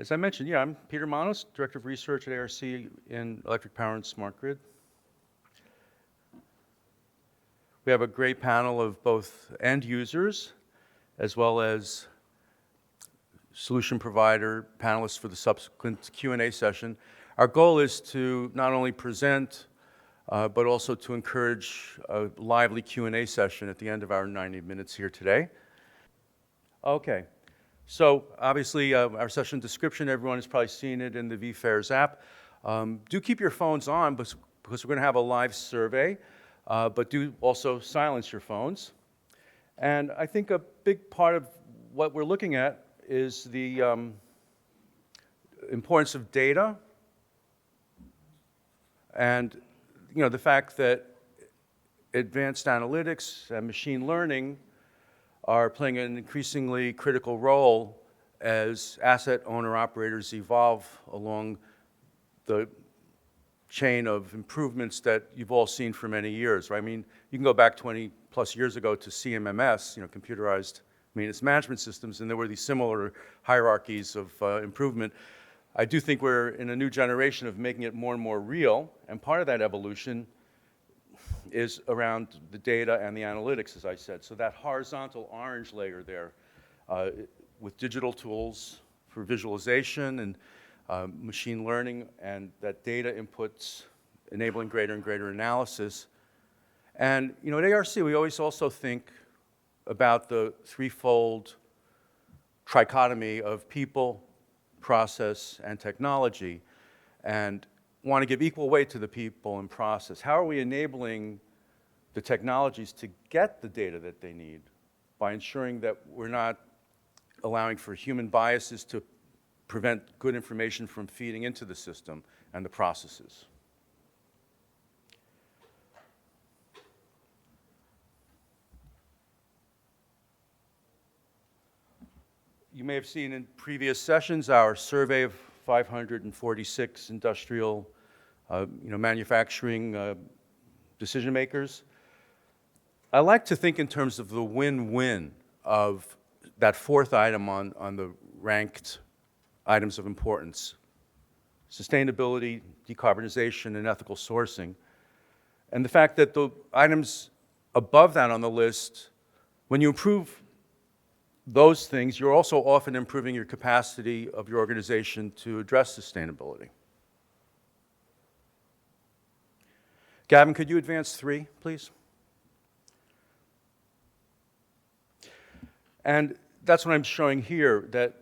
As I mentioned, I'm Peter Manos, Director of Research at ARC in Electric Power and Smart Grid. We have a great panel of both end users as well as solution provider panelists for the subsequent Q&A session. Our goal is to not only present, but also to encourage a lively Q&A session at the end of our 90 minutes here today. Okay, so obviously our session description, everyone has probably seen it in the vFairs app. Do keep your phones on because we're going to have a live survey, but do also silence your phones. And I think a big part of what we're looking at is the importance of data and the fact that advanced analytics and machine learning are playing an increasingly critical role as asset owner-operators evolve along the chain of improvements that you've all seen for many years, right? I mean, you can go back 20 plus years ago to CMMS, computerized maintenance management systems, and there were these similar hierarchies of improvement. I do think we're in a new generation of making it more and more real, and part of that evolution is around the data and the analytics, as I said. So that horizontal orange layer there with digital tools for visualization and machine learning and that data inputs enabling greater and greater analysis. And at ARC, we always also think about the threefold trichotomy of people, process, and technology, and want to give equal weight to the people and process. How are we enabling the technologies to get the data that they need by ensuring that we're not allowing for human biases to prevent good information from feeding into the system and the processes? You may have seen in previous sessions our survey of 546 industrial manufacturing decision makers. I like to think in terms of the win-win of that fourth item on the ranked items of importance: sustainability, decarbonization, and ethical sourcing. And the fact that the items above that on the list, when you improve those things, you're also often improving your capacity of your organization to address sustainability. Gavin, could you advance 3, please? And that's what I'm showing here, that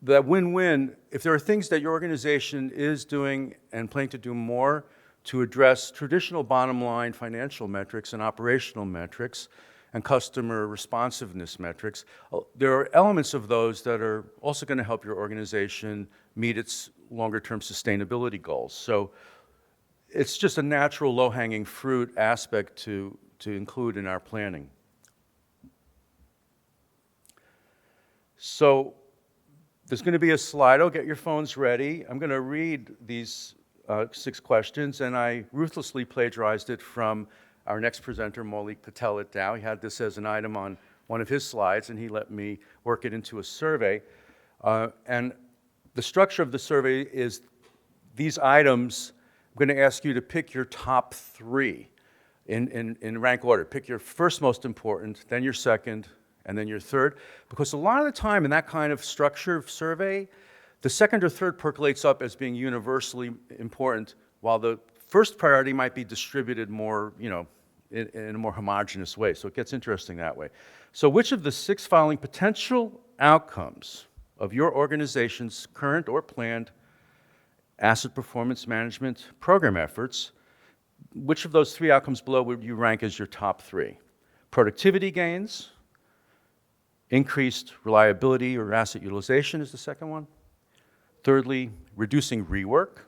win-win, if there are things that your organization is doing and planning to do more to address traditional bottom line financial metrics and operational metrics and customer responsiveness metrics, there are elements of those that are also going to help your organization meet its longer-term sustainability goals. So it's just a natural low-hanging fruit aspect to include in our planning. So there's going to be a Slido. Get your phones ready. I'm going to read these 6 questions, and I ruthlessly plagiarized it from our next presenter, Maulik Patel at Dow. He had this as an item on one of his slides, and he let me work it into a survey. And the structure of the survey is these items. I'm going to ask you to pick your top 3 in rank order. Pick your first most important, then your second, and then your third. Because a lot of the time in that kind of structure of survey, the second or third percolates up as being universally important, while the first priority might be distributed more, in a more homogeneous way. So it gets interesting that way. So which of the 6 following potential outcomes of your organization's current or planned asset performance management program efforts, which of those 3 outcomes below would you rank as your top 3? Productivity gains, increased reliability or asset utilization is the second one. Thirdly, reducing rework.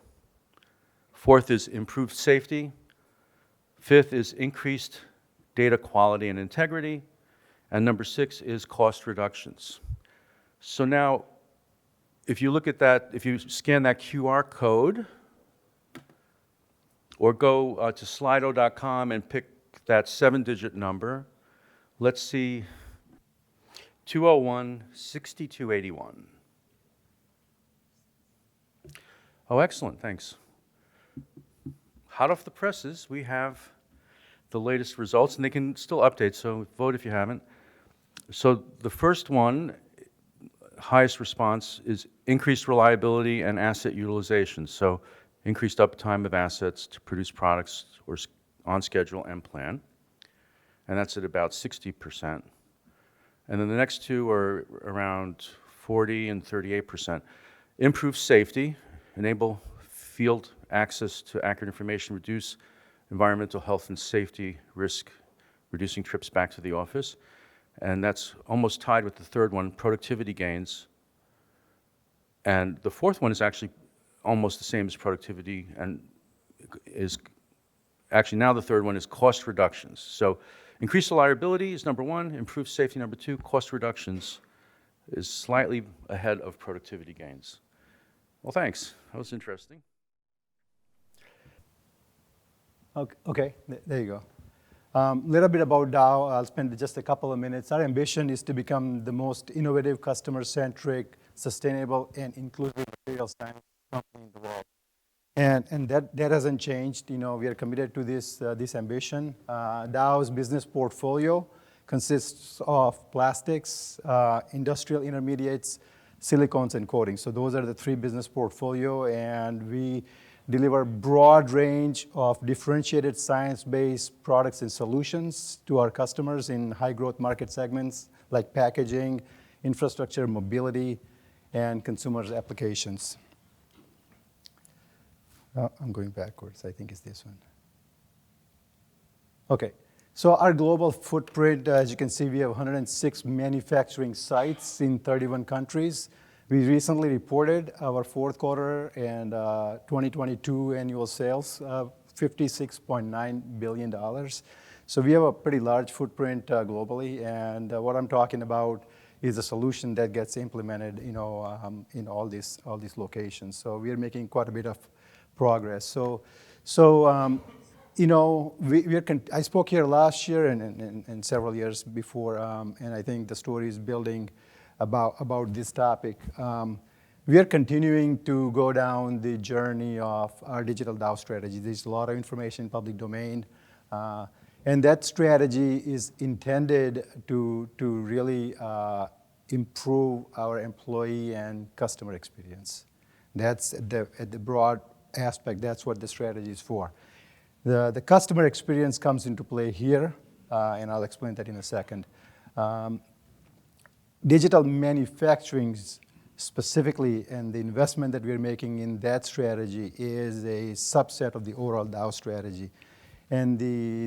4th is improved safety. 5th is increased data quality and integrity. And number 6 is cost reductions. So now, if you look at that, if you scan that QR code, or go to slido.com and pick that 7-digit number, let's see, 201-6281. Oh, excellent, thanks. Hot off the presses, we have the latest results, and they can still update, so vote if you haven't. So the first one, highest response, is increased reliability and asset utilization. So increased uptime of assets to produce products or on schedule and plan. And that's at about 60%. And then the next two are around 40 and 38%. Improve safety, enable field access to accurate information, reduce environmental health and safety risk, reducing trips back to the office. And that's almost tied with the third one, productivity gains. And the fourth one is actually almost the same as productivity, and is actually now the third one is cost reductions. So increased reliability is number one, improved safety number two, cost reductions is slightly ahead of productivity gains. Well, thanks. That was interesting. Okay, there you go. Little bit about Dow. I'll spend just a couple of minutes. Our ambition is to become the most innovative, customer-centric, sustainable, and inclusive material science company in the world. And that hasn't changed. You know, we are committed to this ambition. Dow's business portfolio consists of plastics, industrial intermediates, silicones, and coatings. So those are the three business portfolio, and we deliver broad range of differentiated science-based products and solutions to our customers in high-growth market segments like packaging, infrastructure, mobility, and consumers applications. I'm going backwards. I think it's this one. Okay. So our global footprint, as you can see, we have 106 manufacturing sites in 31 countries. We recently reported our fourth quarter and 2022 annual sales of $56.9 billion. So we have a pretty large footprint globally, and what I'm talking about is a solution that gets implemented, you know, in all these locations. So we are making quite a bit of progress. So you know, I spoke here last year and several years before, and I think the story is building about this topic. We are continuing to go down the journey of our digital Dow strategy. There's a lot of information in public domain, and that strategy is intended to really improve our employee and customer experience. That's at the broad aspect. That's what the strategy is for. The customer experience comes into play here, and I'll explain that in a second. Digital manufacturing specifically, and the investment that we're making in that strategy is a subset of the overall Dow strategy. And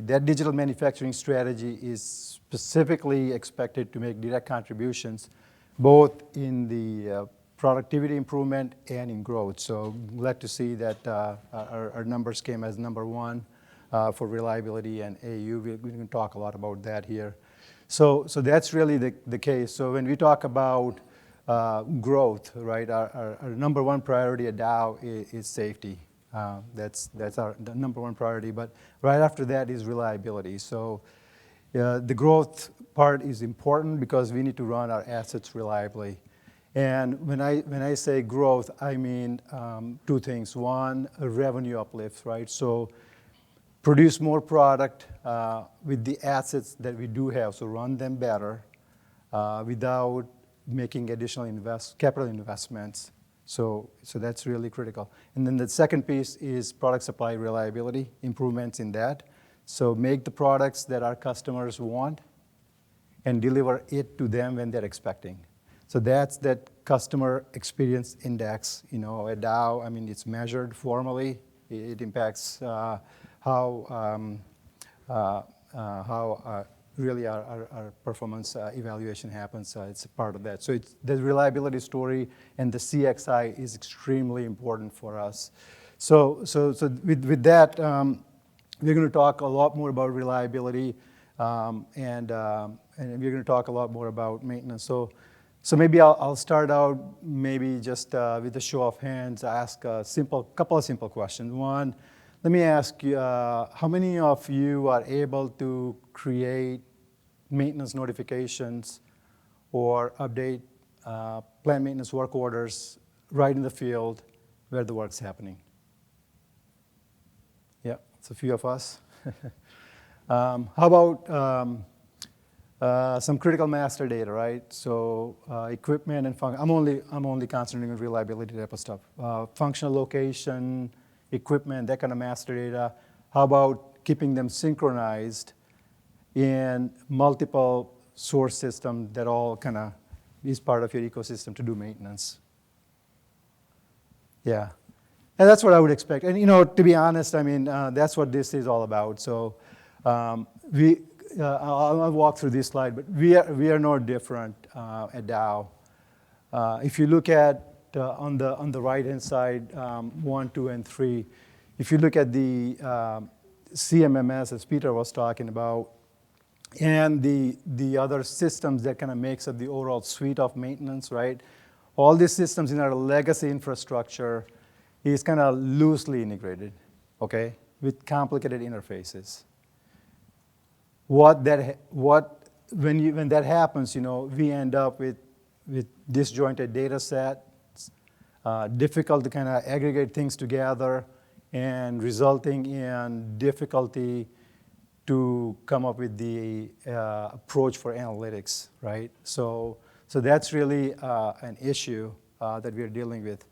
that digital manufacturing strategy is specifically expected to make direct contributions both in the productivity improvement and in growth. So glad to see that our numbers came as number one for reliability and AU. We're going to talk a lot about that here. So that's really the case. So when we talk about growth, right, our number one priority at Dow is safety. That's the number one priority. But right after that is reliability. So the growth part is important because we need to run our assets reliably. And when I say growth, I mean two things. One, a revenue uplift, right? So produce more product with the assets that we do have, so run them better without making additional capital investments. So that's really critical. And then the second piece is product supply reliability, improvements in that. So make the products that our customers want and deliver it to them when they're expecting. So that's that customer experience index. You know, at Dow, I mean, it's measured formally. It impacts how really our performance evaluation happens. It's a part of that. So it's the reliability story, and the CXI is extremely important for us. So with that, we're going to talk a lot more about reliability, and we're going to talk a lot more about maintenance. So maybe I'll start out maybe just with a show of hands, ask a couple of simple questions. One, let me ask you, how many of you are able to create maintenance notifications or update plant maintenance work orders right in the field where the work's happening. Yeah, it's a few of us. How about some critical master data, right? So equipment and function. I'm only concentrating on reliability type of stuff. Functional location, equipment, that kind of master data. How about keeping them synchronized in multiple source systems that all kind of is part of your ecosystem to do maintenance? Yeah. And that's what I would expect. And, to be honest, I mean, that's what this is all about. So I'll walk through this slide, but we are no different at Dow. If you look at on the right-hand side, 1, 2, and 3, if you look at the CMMS, as Peter was talking about, and the other systems that kind of makes up the overall suite of maintenance, right? All these systems in our legacy infrastructure is kind of loosely integrated, okay, with complicated interfaces. When that happens, we end up with disjointed data sets, difficult to kind of aggregate things together, and resulting in difficulty to come up with the approach for analytics, right? So that's really an issue that we're dealing with.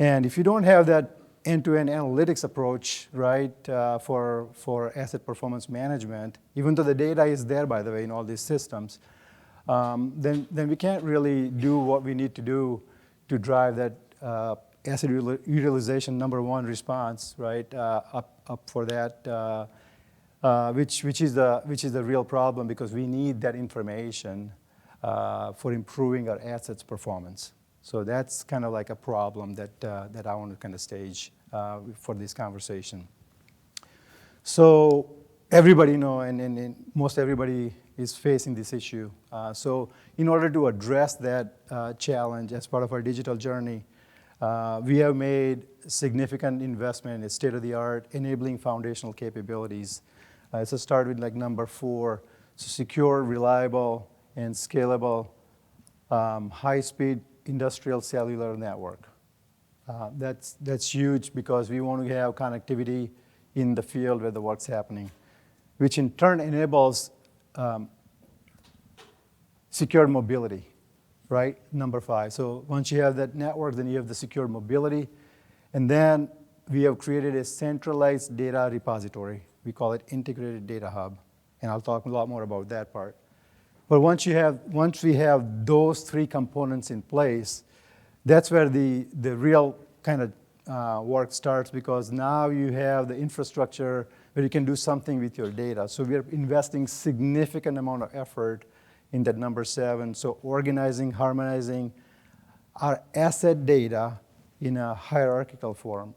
And if you don't have that end-to-end analytics approach, right, for asset performance management, even though the data is there, by the way, in all these systems, then we can't really do what we need to do to drive that asset utilization #1 response, right, up for that, which is the real problem, because we need that information for improving our assets performance. So that's kind of like a problem that I want to kind of stage for this conversation. So everybody and most everybody is facing this issue. So in order to address that challenge as part of our digital journey, we have made significant investment in state-of-the-art enabling foundational capabilities. So start with like #4, so secure, reliable, and scalable high-speed industrial cellular network. That's huge, because we want to have connectivity in the field where the work's happening, which in turn enables secure mobility, right? #5. So once you have that network, then you have the secure mobility. And then we have created a centralized data repository. We call it Integrated Data Hub. And I'll talk a lot more about that part. But once we have those 3 components in place, that's where the real kind of work starts, because now you have the infrastructure where you can do something with your data. So we're investing significant amount of effort in that #7. So organizing, harmonizing our asset data in a hierarchical form.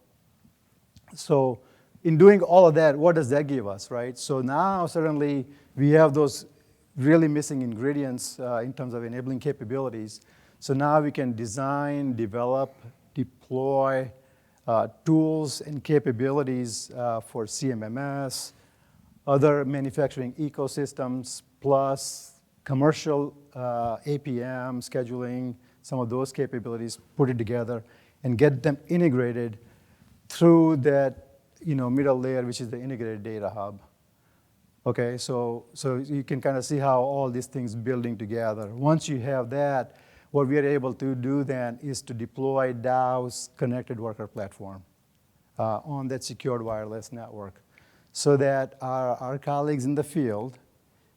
So in doing all of that, what does that give us, right? So now suddenly we have those really missing ingredients in terms of enabling capabilities. So now we can design, develop, deploy tools and capabilities for CMMS, other manufacturing ecosystems, plus commercial APM, scheduling, some of those capabilities, put it together, and get them integrated through that middle layer, which is the Integrated Data Hub. Okay, so you can kind of see how all these things building together. Once you have that, what we are able to do then is to deploy Dow's connected worker platform on that secured wireless network, so that our colleagues in the field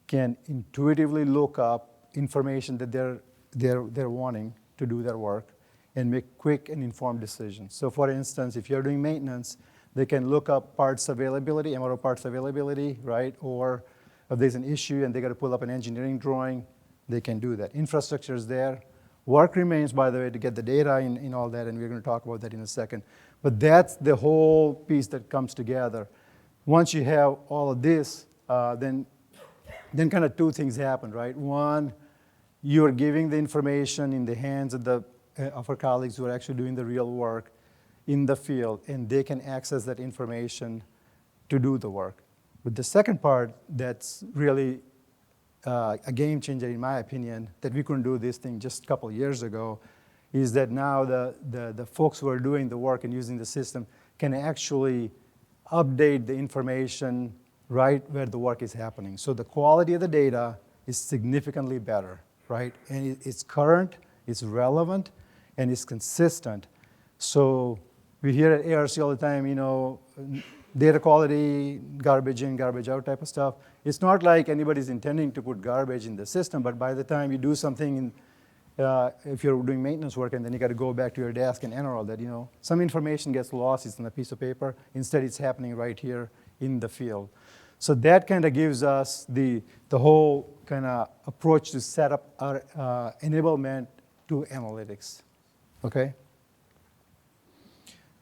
can intuitively look up information that they're wanting to do their work and make quick and informed decisions. So for instance, if you're doing maintenance, they can look up parts availability, MRO parts availability, right? Or if there's an issue and they got to pull up an engineering drawing, they can do that. Infrastructure is there. Work remains, by the way, to get the data in all that, and we're going to talk about that in a second. But that's the whole piece that comes together. Once you have all of this, then kind of 2 things happen, right? One, you're giving the information in the hands of our colleagues who are actually doing the real work in the field, and they can access that information to do the work. But the second part that's really a game changer, in my opinion, that we couldn't do this thing just a couple of years ago, is that now the folks who are doing the work and using the system can actually update the information right where the work is happening. So the quality of the data is significantly better, right? And it's current, it's relevant, and it's consistent. So we hear at ARC all the time, data quality, garbage in, garbage out type of stuff. It's not like anybody's intending to put garbage in the system, but by the time you do something, if you're doing maintenance work and then you got to go back to your desk and enter all that, some information gets lost, it's on a piece of paper. Instead, it's happening right here in the field. So that kind of gives us the whole kind of approach to set up our enablement to analytics, okay?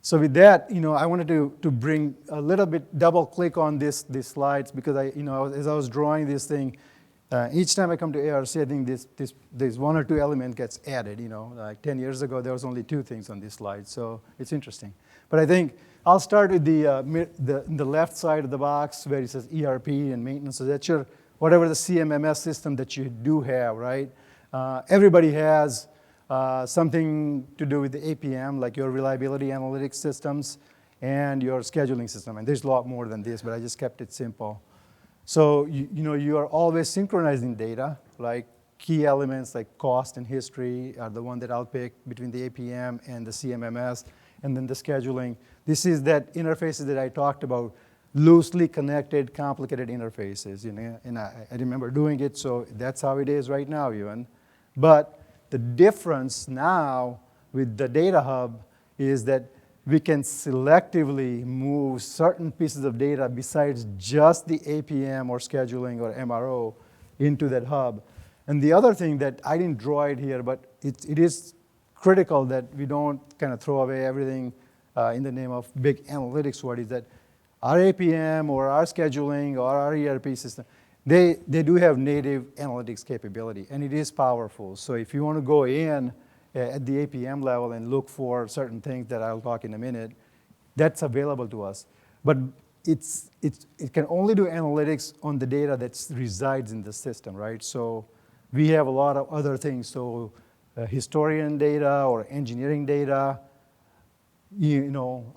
So with that, I wanted to bring a little bit, double click on these slides because as I was drawing this thing, each time I come to ARC, I think this one or two element gets added. Like 10 years ago, there was only 2 things on this slide, so it's interesting. But I think I'll start with the left side of the box where it says ERP and maintenance. So that's your whatever the CMMS system that you do have, right? Everybody has something to do with the APM, like your reliability analytics systems and your scheduling system. And there's a lot more than this, but I just kept it simple. So you are always synchronizing data, like key elements like cost and history are the one that I'll pick between the APM and the CMMS, and then the scheduling. This is that interfaces that I talked about, loosely connected, complicated interfaces. And I remember doing it, so that's how it is right now even. But the difference now with the data hub is that we can selectively move certain pieces of data besides just the APM or scheduling or MRO into that hub. And the other thing that I didn't draw it here, but it is critical that we don't kind of throw away everything in the name of big analytics word, is that our APM or our scheduling or our ERP system, they do have native analytics capability, and it is powerful. So if you want to go in at the APM level and look for certain things that I'll talk in a minute, that's available to us. But it can only do analytics on the data that resides in the system, right? So we have a lot of other things. So historian data or engineering data,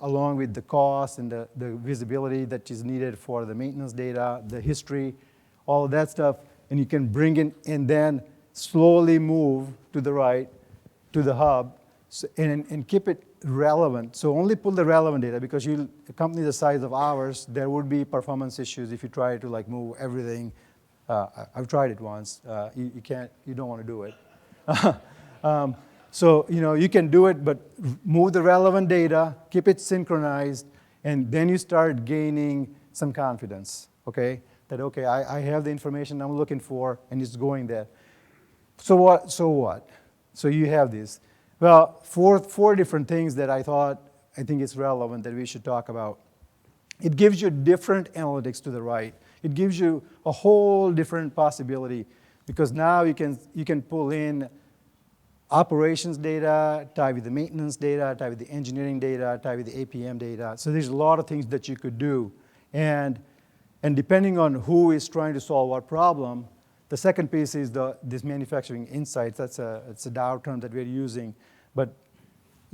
along with the cost and the visibility that is needed for the maintenance data, the history, all of that stuff, and you can bring in and then slowly move to the right to the hub and keep it relevant. So only pull the relevant data, because a company the size of ours, there would be performance issues if you try to move everything. I've tried it once. You don't want to do it. So you can do it, but move the relevant data, keep it synchronized, and then you start gaining some confidence, okay? That, okay, I have the information I'm looking for, and it's going there. So what? So you have this. Well, four different things that I think it's relevant that we should talk about. It gives you different analytics to the right. It gives you a whole different possibility, because now you can pull in operations data, tie with the maintenance data, tie with the engineering data, tie with the APM data. So there's a lot of things that you could do. And depending on who is trying to solve what problem, the second piece is this manufacturing insights. It's a Dow term that we're using. But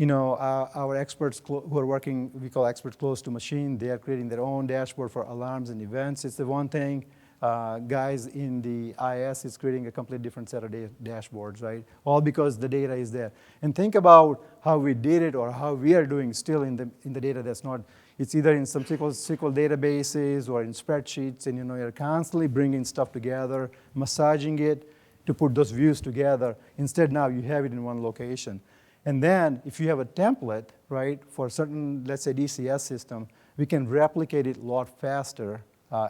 our experts who are working, we call experts close to machine, they are creating their own dashboard for alarms and events. It's the one thing. Guys in the IS is creating a completely different set of dashboards, right? All because the data is there. And think about how we did it, or how we are doing still in the data that's not. It's either in some SQL databases or in spreadsheets, and you're constantly bringing stuff together, massaging it to put those views together. Instead, now you have it in one location. And then if you have a template, right, for a certain, let's say, DCS system, we can replicate it a lot faster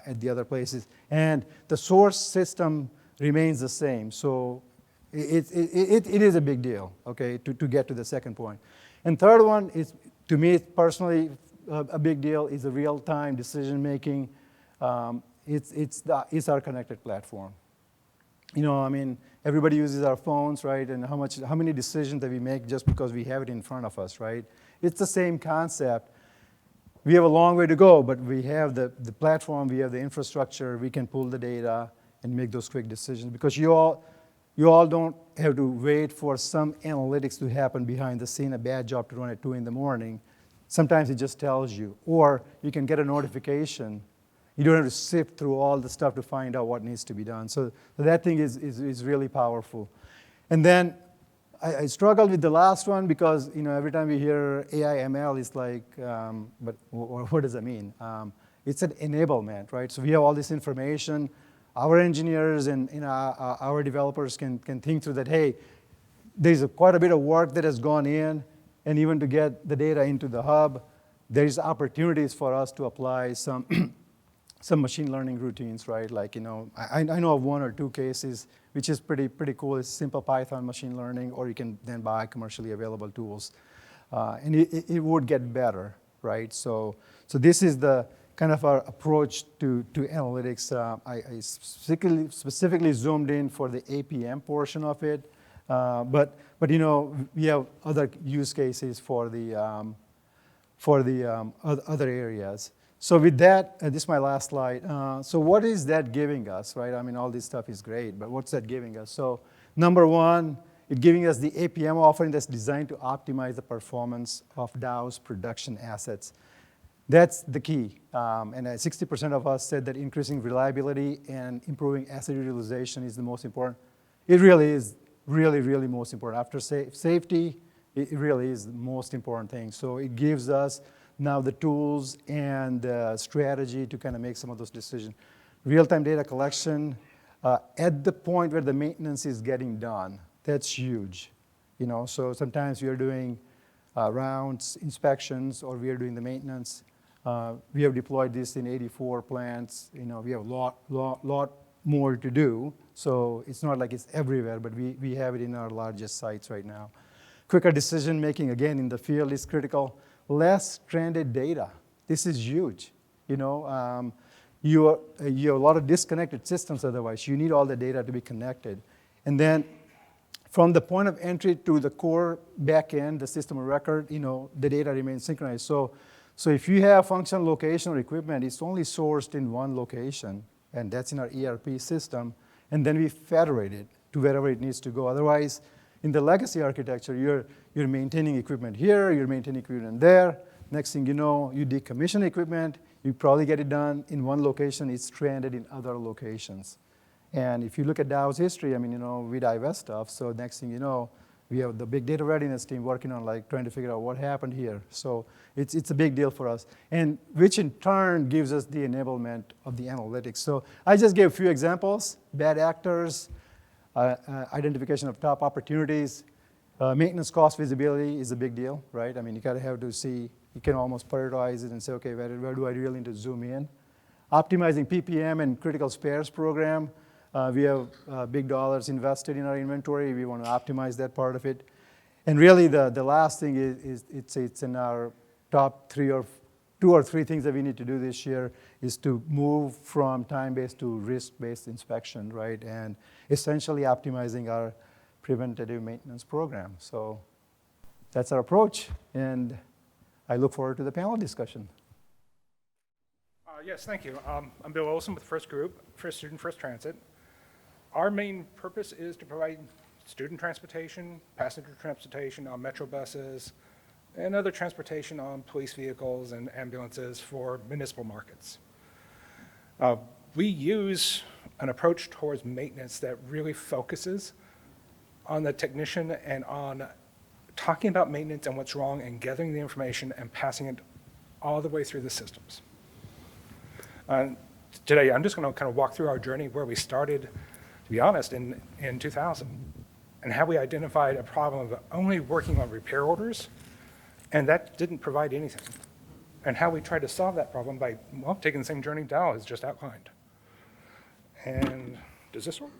at the other places. And the source system remains the same. So it is a big deal, okay, to get to the second point. And third one is, to me personally, a big deal is the real-time decision-making. It's our connected platform. Everybody uses our phones, right? And how many decisions that we make just because we have it in front of us, right? It's the same concept. We have a long way to go, but we have the platform, we have the infrastructure, we can pull the data and make those quick decisions. Because you all don't have to wait for some analytics to happen behind the scene, a bad job to run at 2 in the morning. Sometimes it just tells you. Or you can get a notification. You don't have to sift through all the stuff to find out what needs to be done. So that thing is really powerful. And then I struggled with the last one because every time we hear AI ML, it's like, but what does that mean? It's an enablement, right? So we have all this information. Our engineers and our developers can think through that. Hey, there's quite a bit of work that has gone in, and even to get the data into the hub, there's opportunities for us to apply some some machine learning routines, right? Like I know of 1 or 2 cases, which is pretty cool. It's simple Python machine learning, or you can then buy commercially available tools, and it would get better, right? So this is the kind of our approach to analytics. I specifically zoomed in for the APM portion of it, but we have other use cases for the other areas. So with that, this is my last slide. So what is that giving us, right? I mean, all this stuff is great, but what's that giving us? So number one, it's giving us the APM offering that's designed to optimize the performance of Dow's production assets. That's the key. And 60% of us said that increasing reliability and improving asset utilization is the most important. It really is really most important. After safety, it really is the most important thing. So it gives us now the tools and the strategy to kind of make some of those decisions. Real-time data collection at the point where the maintenance is getting done. That's huge. So sometimes we are doing rounds, inspections, or we are doing the maintenance. We have deployed this in 84 plants. We have a lot more to do. So it's not like it's everywhere, but we have it in our largest sites right now. Quicker decision making, again, in the field is critical. Less stranded data. This is huge. You have a lot of disconnected systems otherwise. You need all the data to be connected. And then from the point of entry to the core backend, the system of record, the data remains synchronized. So if you have functional location or equipment, it's only sourced in one location, and that's in our ERP system, and then we federate it to wherever it needs to go. Otherwise, in the legacy architecture, you're maintaining equipment here, you're maintaining equipment there. Next thing you know, you decommission equipment, you probably get it done in one location, it's stranded in other locations. And if you look at Dow's history, we divest stuff, so next thing you know, we have the big data readiness team working on trying to figure out what happened here. So it's a big deal for us, and which in turn gives us the enablement of the analytics. So I just gave a few examples: bad actors, identification of top opportunities, maintenance cost visibility is a big deal, right? You gotta have to see. You can almost prioritize it and say, okay, where do I really need to zoom in? Optimizing PPM and critical spares program. We have big dollars invested in our inventory. We want to optimize that part of it. And really, the last thing is it's in our top 2 or 3 things that we need to do this year is to move from time-based to risk-based inspection, right? And essentially optimizing our preventative maintenance program. So that's our approach, and I look forward to the panel discussion. Yes, thank you. I'm Bill Olson with First Group, First Student, First Transit. Our main purpose is to provide student transportation, passenger transportation on metro buses, and other transportation on police vehicles and ambulances for municipal markets. We use an approach towards maintenance that really focuses on the technician and on talking about maintenance and what's wrong and gathering the information and passing it all the way through the systems. Today, I'm just going to kind of walk through our journey where we started, to be honest, in 2000, and how we identified a problem of only working on repair orders, and that didn't provide anything, and how we tried to solve that problem by, well, taking the same journey Dow has just outlined. And does this work?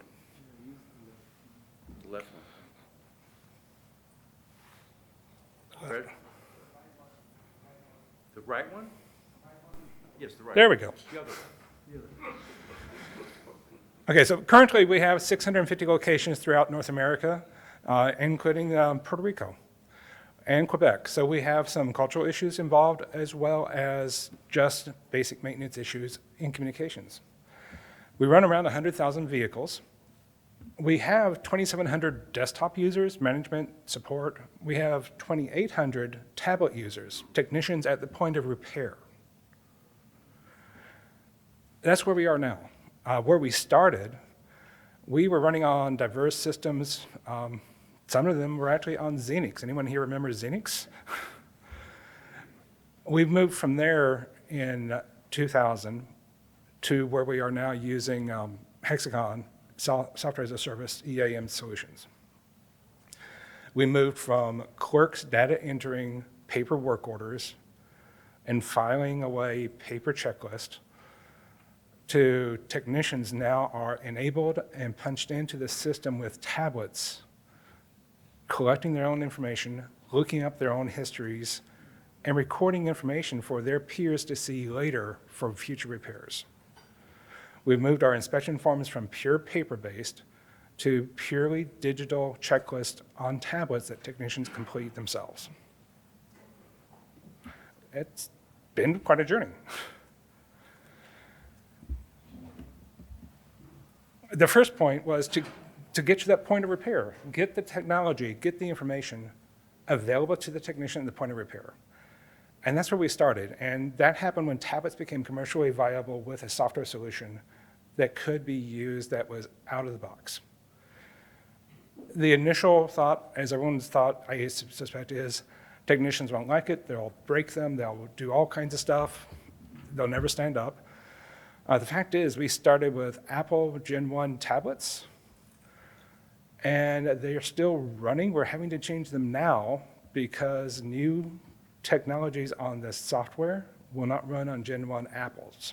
The left one. Right. The right one? Yes, the right. There we go. The other one. Okay, so currently we have 650 locations throughout North America, including Puerto Rico and Quebec. So we have some cultural issues involved as well as just basic maintenance issues in communications. We run around 100,000 vehicles, We have 2,700 desktop users, management, support. We have 2,800 tablet users, technicians at the point of repair. That's where we are now. Where we started, we were running on diverse systems. Some of them were actually on Xenix. Anyone here remember Xenix? We've moved from there in 2000 to where we are now using Hexagon Software as a Service EAM solutions. We moved from clerks data entering paper work orders and filing away paper checklists to technicians now are enabled and punched into the system with tablets, collecting their own information, looking up their own histories, and recording information for their peers to see later for future repairs. We've moved our inspection forms from pure paper-based to purely digital checklists on tablets that technicians complete themselves. It's been quite a journey. The first point was to get to that point of repair, get the technology, get the information available to the technician at the point of repair. And that's where we started. And that happened when tablets became commercially viable with a software solution that could be used that was out of the box. The initial thought, as everyone's thought, I suspect, is technicians won't like it, they'll break them, they'll do all kinds of stuff, they'll never stand up. The fact is, we started with Apple Gen 1 tablets, and they're still running. We're having to change them now because new technologies on the software will not run on Gen 1 Apples.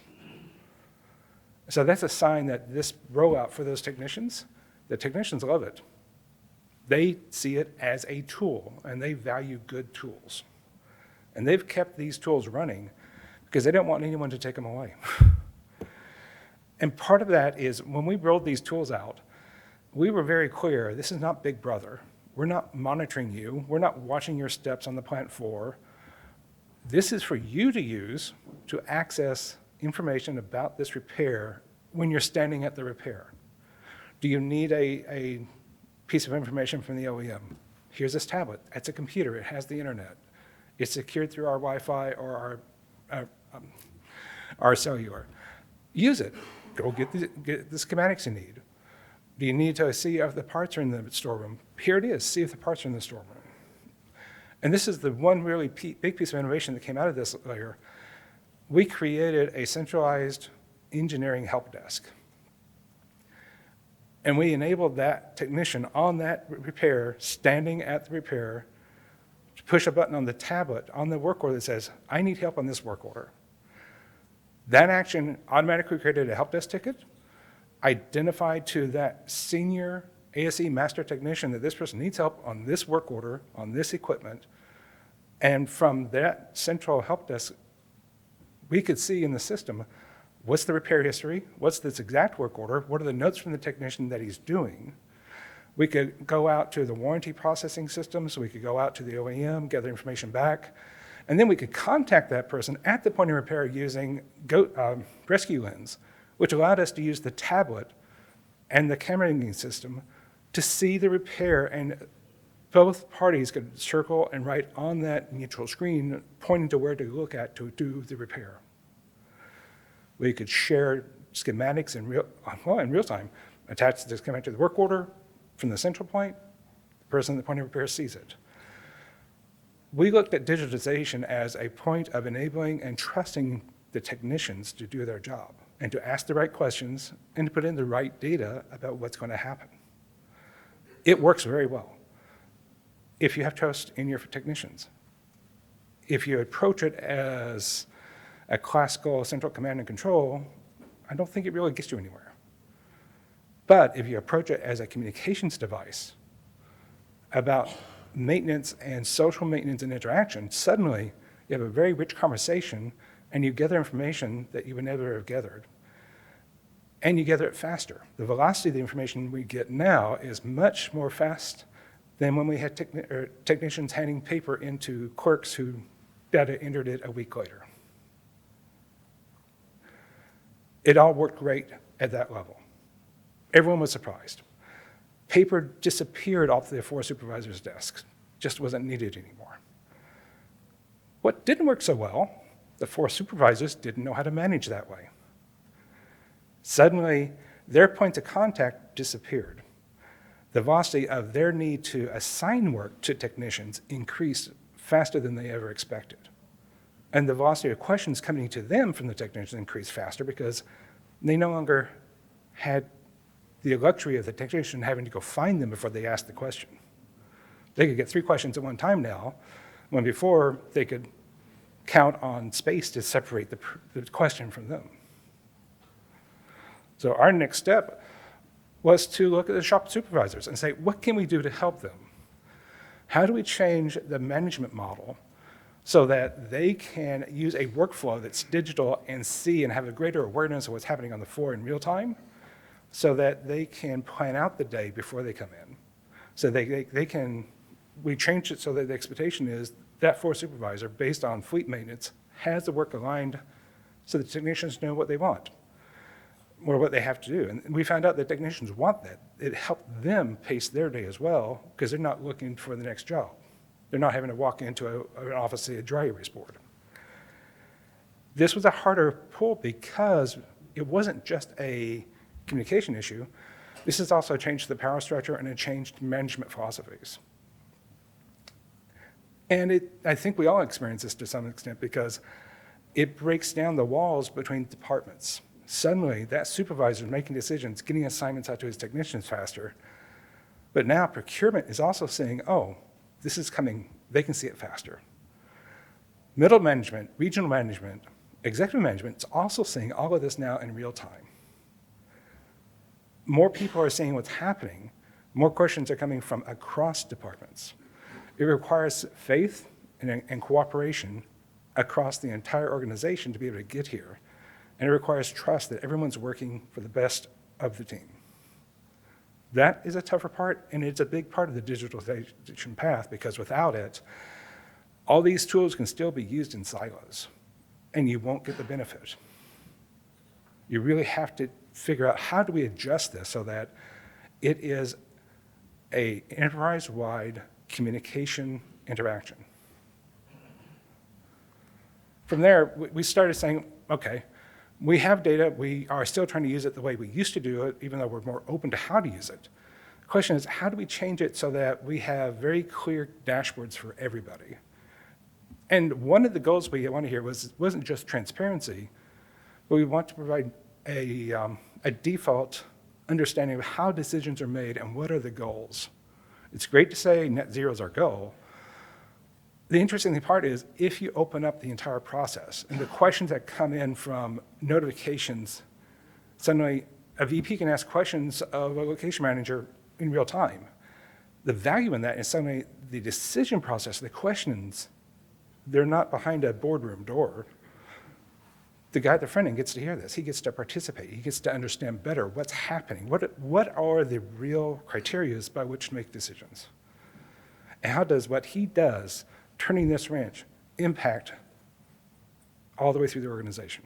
So that's a sign that this rollout for those technicians, the technicians love it. They see it as a tool, and they value good tools. And they've kept these tools running because they don't want anyone to take them away. And part of that is when we rolled these tools out, we were very clear, this is not Big Brother. We're not monitoring you. We're not watching your steps on the plant floor. This is for you to use to access information about this repair when you're standing at the repair. Do you need a piece of information from the OEM? Here's this tablet. It's a computer. It has the internet. It's secured through our Wi-Fi or our cellular. Use it. Go get the schematics you need. Do you need to see if the parts are in the storeroom? Here it is. See if the parts are in the storeroom. And this is the one really big piece of innovation that came out of this layer. We created a centralized engineering help desk. And we enabled that technician on that repair, standing at the repair, to push a button on the tablet on the work order that says, I need help on this work order. That action automatically created a help desk ticket, identified to that senior ASE master technician that this person needs help on this work order, on this equipment, and from that central help desk, we could see in the system, what's the repair history, what's this exact work order, what are the notes from the technician that he's doing. We could go out to the warranty processing systems, we could go out to the OEM, gather information back, and then we could contact that person at the point of repair using Rescue Lens, which allowed us to use the tablet and the camera imaging system to see the repair, and both parties could circle and write on that neutral screen, pointing to where to look at to do the repair. We could share schematics in real time, attach the schematic to the work order from the central point, the person at the point of repair sees it. We looked at digitization as a point of enabling and trusting the technicians to do their job and to ask the right questions and to put in the right data about what's going to happen. It works very well if you have trust in your technicians. If you approach it as a classical central command and control, I don't think it really gets you anywhere. But if you approach it as a communications device about maintenance and social maintenance and interaction, suddenly you have a very rich conversation and you gather information that you would never have gathered. And you gather it faster. The velocity of the information we get now is much more fast than when we had technicians handing paper into clerks who data entered it a week later. It all worked great at that level. Everyone was surprised. Paper disappeared off the 4 supervisors' desks, just wasn't needed anymore. What didn't work so well, the 4 supervisors didn't know how to manage that way. Suddenly, their point of contact disappeared. The velocity of their need to assign work to technicians increased faster than they ever expected. And the velocity of questions coming to them from the technicians increased faster because they no longer had the luxury of the technician having to go find them before they asked the question. They could get 3 questions at one time now, when before they could count on space to separate the question from them. So our next step was to look at the shop supervisors and say, what can we do to help them? How do we change the management model so that they can use a workflow that's digital and see and have a greater awareness of what's happening on the floor in real time so that they can plan out the day before they come in? So we changed it so that the expectation is that floor supervisor, based on fleet maintenance, has the work aligned so the technicians know what they want or what they have to do. And we found out that technicians want that. It helped them pace their day as well because they're not looking for the next job. They're not having to walk into an office, say, a dry erase board. This was a harder pull because it wasn't just a communication issue. This has also changed the power structure and it changed management philosophies. And I think we all experience this to some extent because it breaks down the walls between departments. Suddenly, that supervisor is making decisions, getting assignments out to his technicians faster. But now procurement is also saying, oh, this is coming, they can see it faster. Middle management, regional management, executive management is also seeing all of this now in real time. More people are seeing what's happening. More questions are coming from across departments. It requires faith and cooperation across the entire organization to be able to get here. And it requires trust that everyone's working for the best of the team. That is a tougher part, and it's a big part of the digitalization path because without it, all these tools can still be used in silos, and you won't get the benefit. You really have to figure out how do we adjust this so that it is an enterprise-wide communication interaction. From there, we started saying, okay, we have data, we are still trying to use it the way we used to do it, even though we're more open to how to use it. The question is, how do we change it so that we have very clear dashboards for everybody? And one of the goals we wanted here wasn't just transparency, but we want to provide a default understanding of how decisions are made and what are the goals. It's great to say net zero is our goal. The interesting part is if you open up the entire process and the questions that come in from notifications, suddenly a VP can ask questions of a location manager in real time. The value in that is suddenly the decision process, the questions, they're not behind a boardroom door. The guy at the front end gets to hear this. He gets to participate. He gets to understand better what's happening. What are the real criteria by which to make decisions? And how does what he does, turning this wrench, impact all the way through the organization?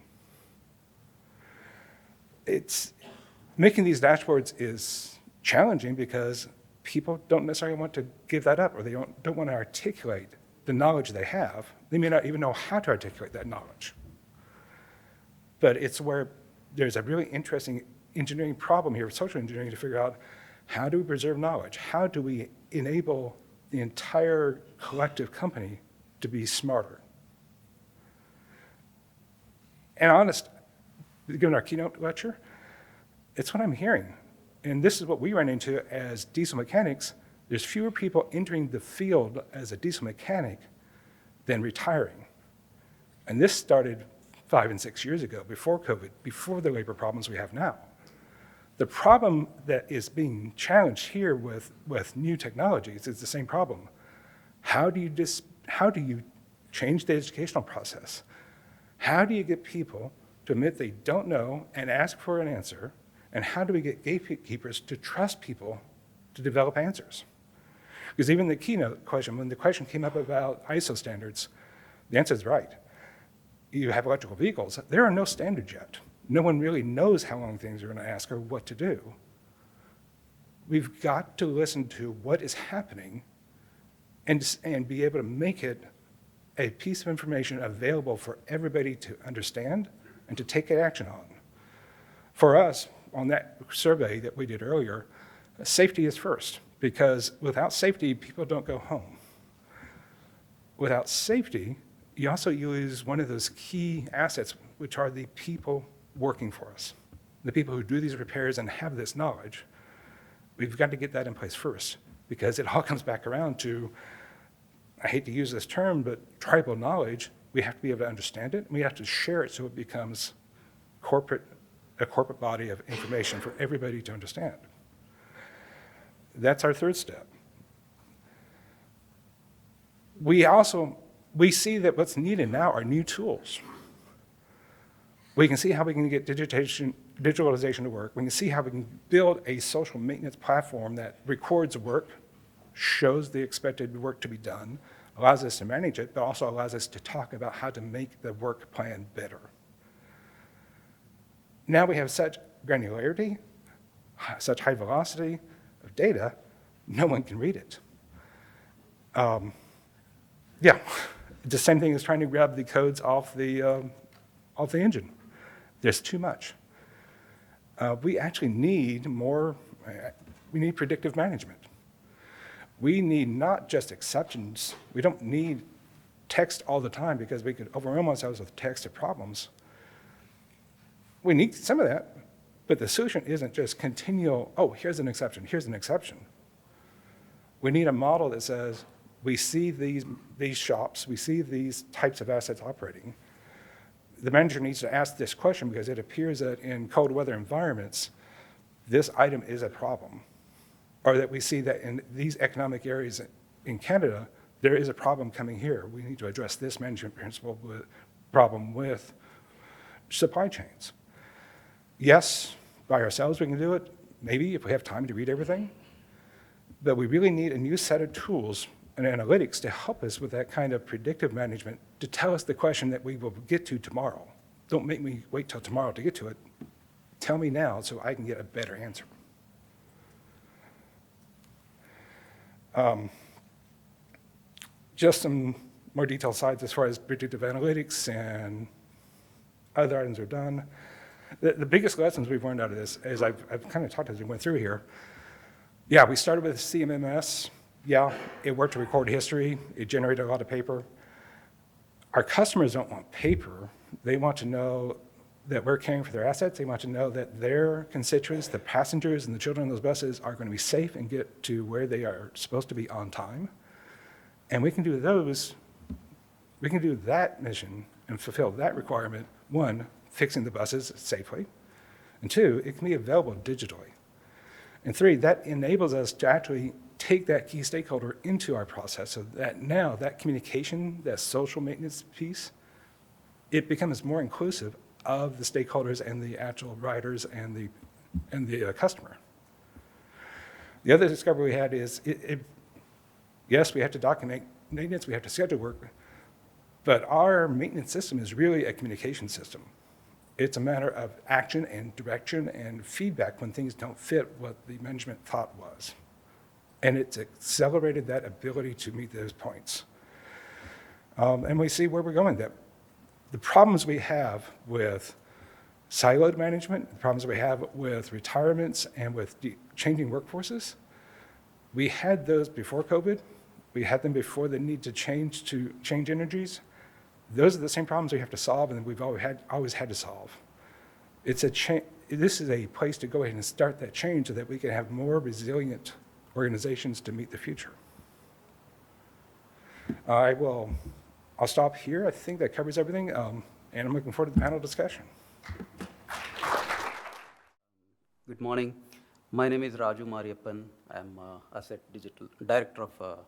Making these dashboards is challenging because people don't necessarily want to give that up or they don't want to articulate the knowledge they have. They may not even know how to articulate that knowledge. But it's where there's a really interesting engineering problem here, social engineering, to figure out how do we preserve knowledge? How do we enable the entire collective company to be smarter? And honest, given our keynote lecture, it's what I'm hearing. And this is what we run into as diesel mechanics. There's fewer people entering the field as a diesel mechanic than retiring. And this started 5 and 6 years ago, before COVID, before the labor problems we have now. The problem that is being challenged here with new technologies is the same problem. How do you change the educational process? How do you get people to admit they don't know and ask for an answer? And how do we get gatekeepers to trust people to develop answers? Because even the keynote question, when the question came up about ISO standards, the answer is right. You have electrical vehicles, there are no standards yet. No one really knows how long things are going to ask or what to do. We've got to listen to what is happening and be able to make it a piece of information available for everybody to understand and to take action on. For us, on that survey that we did earlier, safety is first, because without safety, people don't go home. Without safety, you also use one of those key assets, which are the people working for us, the people who do these repairs and have this knowledge. We've got to get that in place first, because it all comes back around to, I hate to use this term, but tribal knowledge. We have to be able to understand it, and we have to share it so it becomes a corporate body of information for everybody to understand. That's our third step. We see that what's needed now are new tools. We can see how we can get digitalization to work. We can see how we can build a social maintenance platform that records work, shows the expected work to be done, allows us to manage it, but also allows us to talk about how to make the work plan better. Now we have such granularity, such high velocity of data, no one can read it. Yeah, the same thing as trying to grab the codes off the engine. There's too much. We actually need more, we need predictive management. We need not just exceptions. We don't need text all the time because we could overwhelm ourselves with text of problems. We need some of that, but the solution isn't just continual, oh, here's an exception, here's an exception. We need a model that says, we see these shops, we see these types of assets operating. The manager needs to ask this question because it appears that in cold weather environments, this item is a problem. Or that we see that in these economic areas in Canada, there is a problem coming here. We need to address this management problem with supply chains. Yes, by ourselves we can do it, maybe if we have time to read everything, but we really need a new set of tools and analytics to help us with that kind of predictive management to tell us the question that we will get to tomorrow. Don't make me wait till tomorrow to get to it. Tell me now so I can get a better answer. Just some more detailed slides as far as predictive analytics and other items are done. The biggest lessons we've learned out of this, as I've kind of talked as we went through here, yeah, we started with CMMS. Yeah, it worked to record history. It generated a lot of paper. Our customers don't want paper. They want to know that we're caring for their assets. They want to know that their constituents, the passengers and the children on those buses, are going to be safe and get to where they are supposed to be on time. And we can do that mission and fulfill that requirement, one, fixing the buses safely, and two, it can be available digitally. And three, that enables us to actually take that key stakeholder into our process so that now that communication, that social maintenance piece, it becomes more inclusive of the stakeholders and the actual riders and the customer. The other discovery we had is, yes, we have to document maintenance, we have to schedule work, but our maintenance system is really a communication system. It's a matter of action and direction and feedback when things don't fit what the management thought was. And it's accelerated that ability to meet those points. And we see where we're going. That the problems we have with siloed management, the problems we have with retirements and with changing workforces, we had those before COVID. We had them before the need to change energies. Those are the same problems we have to solve and we've always had to solve. This is a place to go ahead and start that change so that we can have more resilient organizations to meet the future. I'll stop here. I think that covers everything, and I'm looking forward to the panel discussion. Good morning. My name is Raju Mariappan. I'm Director of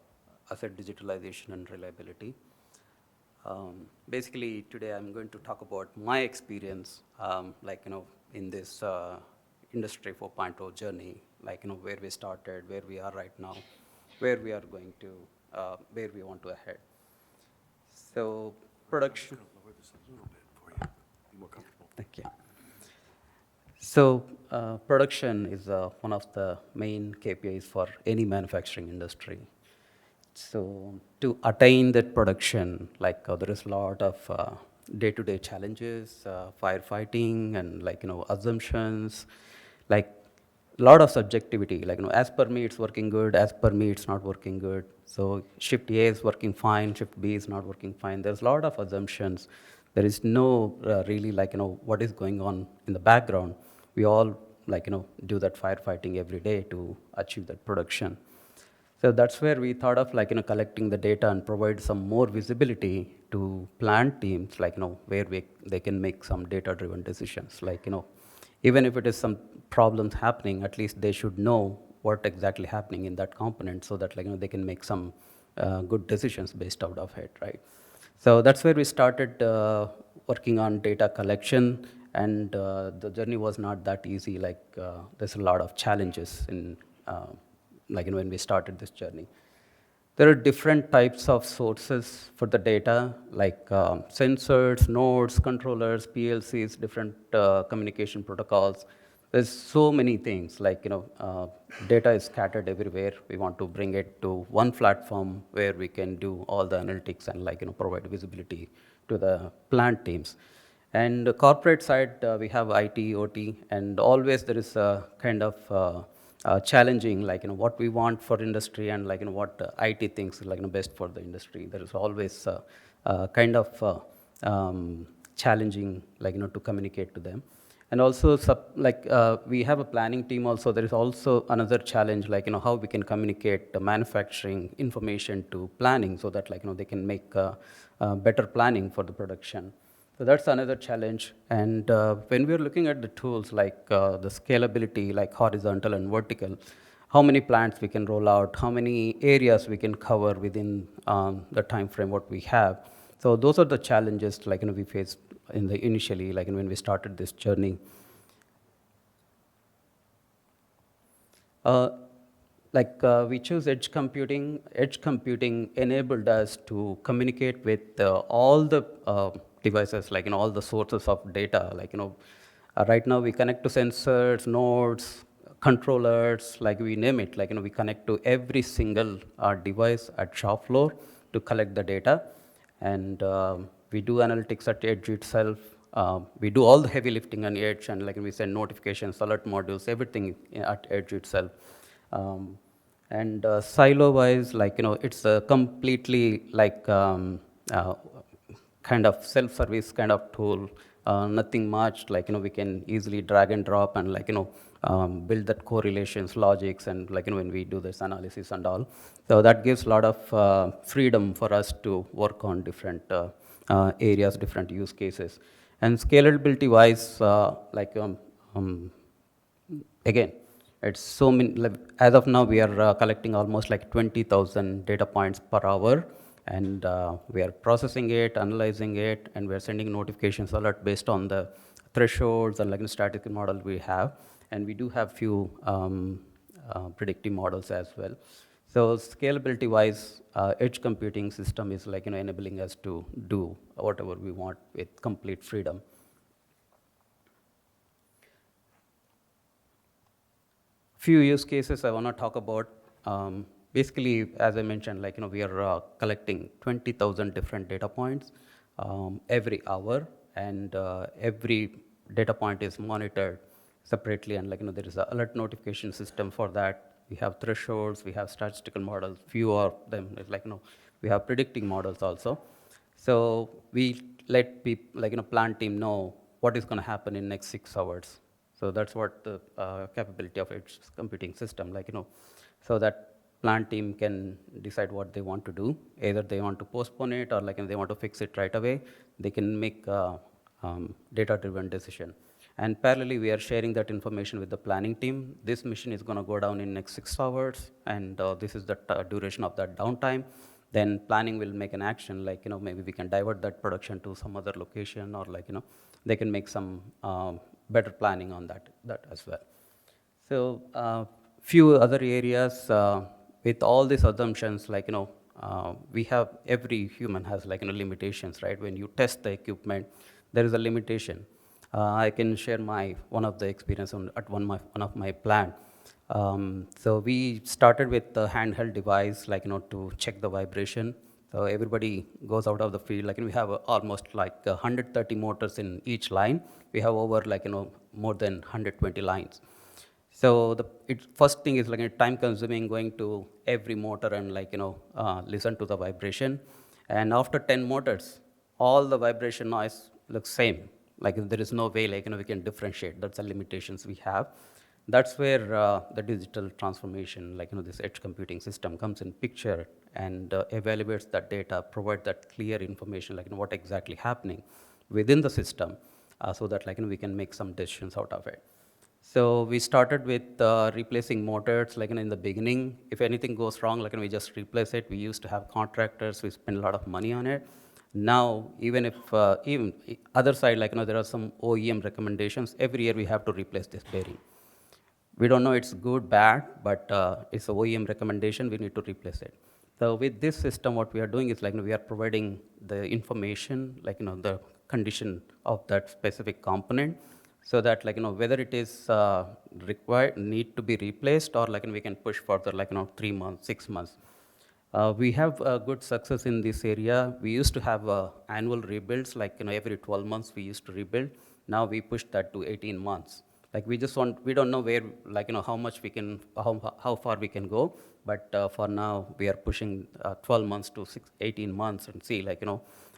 Asset Digitalization and Reliability. Basically, today I'm going to talk about my experience, in this Industry 4.0 journey, where we started, where we are right now, where we are going to, where we want to head. So, production. Lower this a little bit for you. Be more comfortable. Thank you. So, production is one of the main KPIs for any manufacturing industry. So to attain that production, like there is a lot of day-to-day challenges, firefighting, and assumptions, like a lot of subjectivity. As per me, it's working good. As per me, it's not working good. So shift A is working fine. Shift B is not working fine. There's a lot of assumptions. There is no really what is going on in the background. We all do that firefighting every day to achieve that production. So that's where we thought of collecting the data and provide some more visibility to plant teams, where they can make some data-driven decisions. Even if it is some problems happening, at least they should know what exactly happening in that component, so that they can make some good decisions based out of it, right? So that's where we started working on data collection, and the journey was not that easy. There's a lot of challenges in when we started this journey. There are different types of sources for the data, like sensors, nodes, controllers, PLCs, different communication protocols. There's so many things, data is scattered everywhere. We want to bring it to one platform where we can do all the analytics and provide visibility to the plant teams. And the corporate side, we have IT, OT, and always there is a kind of challenging, what we want for industry and what IT thinks is best for the industry. There is always kind of challenging, to communicate to them. And also, we have a planning team also. There is also another challenge, how we can communicate the manufacturing information to planning, so that they can make better planning for the production. So that's another challenge. And when we're looking at the tools, the scalability, horizontal and vertical, how many plants we can roll out, how many areas we can cover within the time frame what we have. So those are the challenges we faced initially, when we started this journey. We chose edge computing. Edge computing enabled us to communicate with all the devices, all the sources of data. Right now we connect to sensors, nodes, controllers, we name it. We connect to every single device at shop floor to collect the data. And we do analytics at edge itself. We do all the heavy lifting on edge, and we send notifications, alert modules, everything at edge itself. And silo-wise, it's a completely kind of self-service kind of tool. Nothing much, we can easily drag and drop and build that correlations, logics, and when we do this analysis and all. So that gives a lot of freedom for us to work on different areas, different use cases. And scalability-wise, again, it's so many. As of now, we are collecting almost 20,000 data points per hour, and we are processing it, analyzing it, and we are sending notifications alert based on the thresholds and statistical model we have. And we do have few predictive models as well. So scalability-wise, edge computing system is enabling us to do whatever we want with complete freedom. Few use cases I want to talk about. Basically, as I mentioned, we are collecting 20,000 different data points every hour, and every data point is monitored separately, and there is an alert notification system for that. We have thresholds, we have statistical models, few of them, we have predicting models also. So we let people, plant team know what is going to happen in next 6 hours. So that's what the capability of edge computing system, so that plant team can decide what they want to do. Either they want to postpone it, or they want to fix it right away. They can make a data-driven decision. And parallelly, we are sharing that information with the planning team. This mission is going to go down in next 6 hours, and this is the duration of that downtime. Then planning will make an action, maybe we can divert that production to some other location, or they can make some better planning on that as well. So few other areas with all these assumptions, we have, every human has limitations, right? When you test the equipment, there is a limitation. I can share one of the experience at one of my plant. So we started with the handheld device, to check the vibration. So everybody goes out of the field. We have almost 130 motors in each line. We have over more than 120 lines. So the first thing is time consuming, going to every motor and listen to the vibration. And after 10 motors, all the vibration noise looks same. There is no way we can differentiate. That's the limitations we have. That's where the digital transformation, this edge computing system comes in picture and evaluates that data, provides that clear information, what exactly happening within the system, so that we can make some decisions out of it. So we started with replacing motors, in the beginning. If anything goes wrong, we just replace it. We used to have contractors. We spend a lot of money on it. Now, even if, even other side, there are some OEM recommendations. Every year we have to replace this bearing. We don't know it's good, bad, but it's a OEM recommendation. We need to replace it. So with this system, what we are doing is we are providing the information, the condition of that specific component, so that whether it is need to be replaced, or we can push further 3 months, 6 months. We have good success in this area. We used to have annual rebuilds, every 12 months we used to rebuild. Now we pushed that to 18 months. We don't know where, how much we can, how far we can go, but for now we are pushing 12 months to 18 months and see,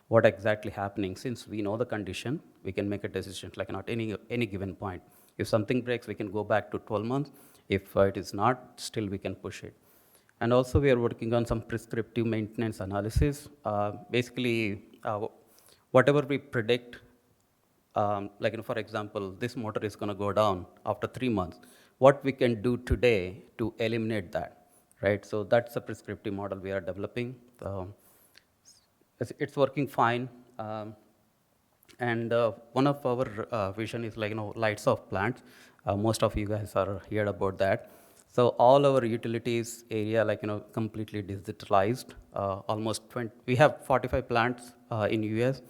what exactly happening. Since we know the condition, we can make a decision, at any given point. If something breaks, we can go back to 12 months. If it is not, still we can push it. And also we are working on some prescriptive maintenance analysis. Basically, whatever we predict, for example, this motor is going to go down after 3 months. What we can do today to eliminate that, right? So that's a prescriptive model we are developing. It's working fine. And one of our vision is lights off plants. Most of you guys are heard about that. So all our utilities area, completely digitalized. Almost 20, we have 45 plants in US.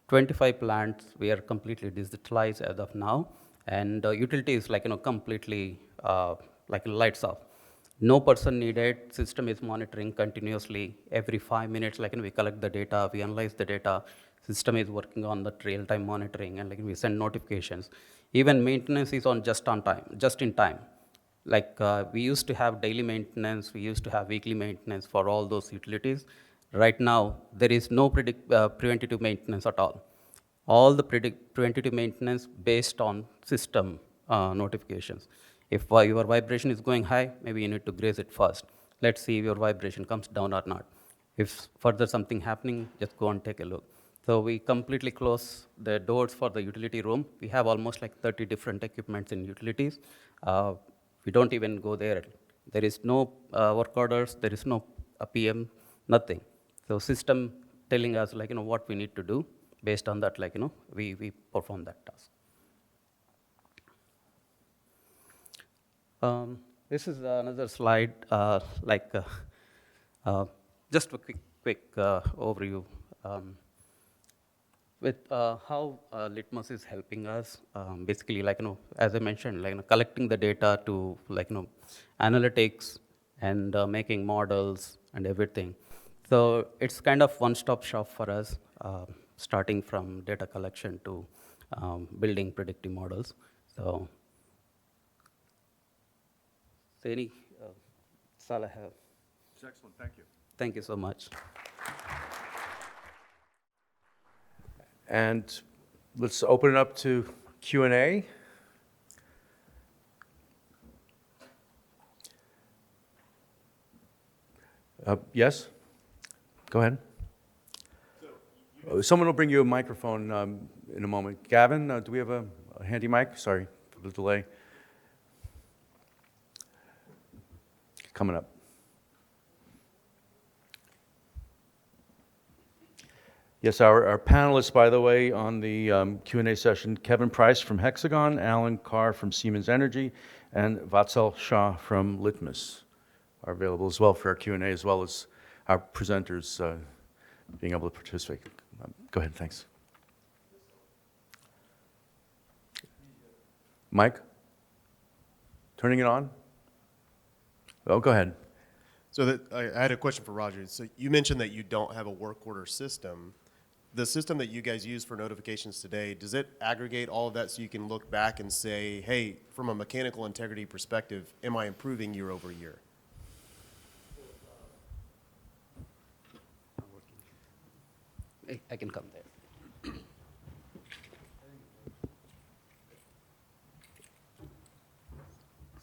25 plants we are completely digitalized as of now, and utilities completely lights off. No person needed. System is monitoring continuously every 5 minutes. We collect the data, we analyze the data. System is working on the real-time monitoring, and we send notifications. Even maintenance is on just in time. We used to have daily maintenance, we used to have weekly maintenance for all those utilities. Right now, there is no preventative maintenance at all. All the preventative maintenance based on system notifications. If your vibration is going high, maybe you need to graze it first. Let's see if your vibration comes down or not. If further something happening, just go and take a look. So we completely close the doors for the utility room. We have almost 30 different equipments in utilities. We don't even go there. There is no work orders, there is no PM, nothing. So system telling us what we need to do. Based on that, we perform that task. This is another slide, just a quick overview. With how Litmus is helping us, basically, as I mentioned, collecting the data to, analytics and making models and everything. So it's kind of one-stop shop for us, starting from data collection to building predictive models. So any, Salah have. It's excellent, thank you. Thank you so much. And let's open it up to Q&A. Yes? Go ahead. Someone will bring you a microphone in a moment. Gavin, do we have a handy mic? Sorry for the delay. Coming up. Yes, our panelists, by the way, on the Q&A session, Kevin Price from Hexagon, Alan Carr from Siemens Energy, and Vatsal Shah from Litmus are available as well for our Q&A, as well as our presenters being able to participate. Go ahead, thanks. Mike? Turning it on? Oh, go ahead. So I had a question for Roger. So you mentioned that you don't have a work order system. The system that you guys use for notifications today, does it aggregate all of that so you can look back and say, hey, from a mechanical integrity perspective, am I improving year over year? I can come there.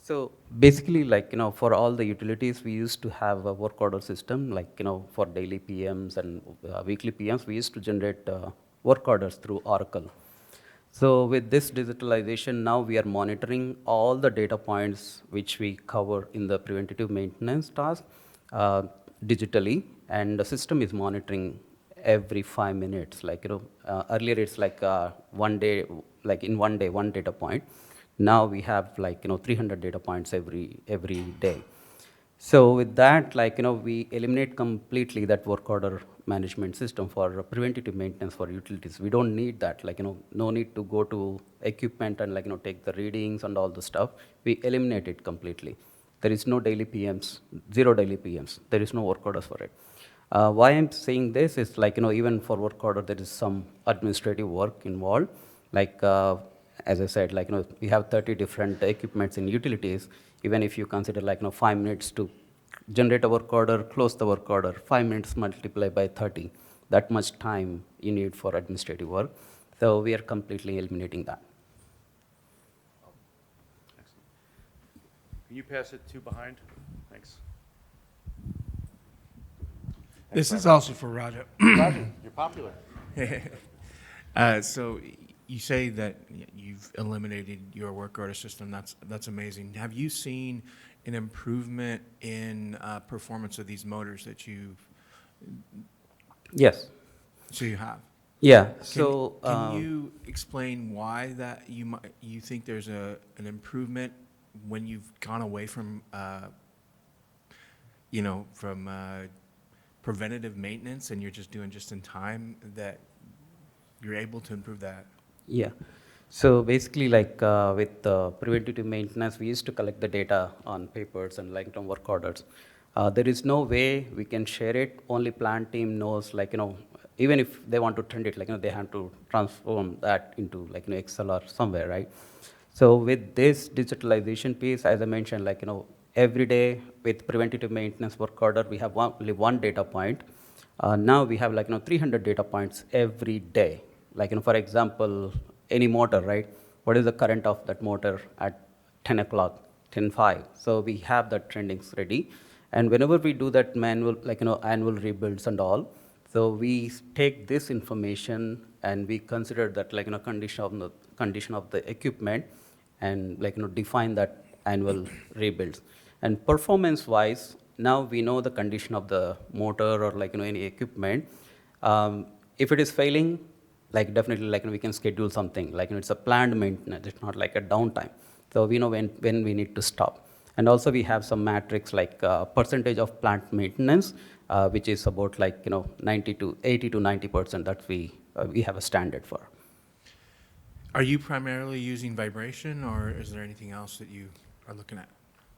So basically, for all the utilities, we used to have a work order system, for daily PMs and weekly PMs, we used to generate work orders through Oracle. So with this digitalization, now we are monitoring all the data points which we cover in the preventative maintenance task digitally, and the system is monitoring every 5 minutes. Earlier it's one day, in one day, one data point. Now we have 300 data points every day. So with that, we eliminate completely that work order management system for preventative maintenance for utilities. We don't need that, no need to go to equipment and take the readings and all the stuff. We eliminate it completely. There is no daily PMs, zero daily PMs. There is no work orders for it. Why I'm saying this is even for work order, there is some administrative work involved. As I said, we have 30 different equipments in utilities. Even if you consider 5 minutes to generate a work order, close the work order, 5 minutes multiplied by 30, that much time you need for administrative work. So we are completely eliminating that. Can you pass it to behind? Thanks. This is also for Roger. Roger, you're popular. So you say that you've eliminated your work order system. That's amazing. Have you seen an improvement in performance of these motors that you've? Yes. So you have. Yeah. Can you explain why that you think there's an improvement when you've gone away from preventative maintenance and you're just doing just in time, that you're able to improve that? Yeah. So basically, with preventative maintenance, we used to collect the data on papers and on work orders. There is no way we can share it. Only plant team knows, even if they want to trend it, they have to transform that into Excel or somewhere, right? So with this digitalization piece, as I mentioned, every day with preventative maintenance work order, we have only one data point. Now we have 300 data points every day. For example, any motor, right? What is the current of that motor at 10 o'clock, 10:05? So we have that trendings ready. And whenever we do that manual, annual rebuilds and all, so we take this information and we consider that condition of the equipment and define that annual rebuilds. And performance-wise, now we know the condition of the motor or any equipment. If it is failing, definitely we can schedule something. It's a planned maintenance. It's not like a downtime. So we know when we need to stop. And also we have some metrics percentage of plant maintenance, which is about 80 to 90% that we have a standard for. Are you primarily using vibration, or is there anything else that you are looking at?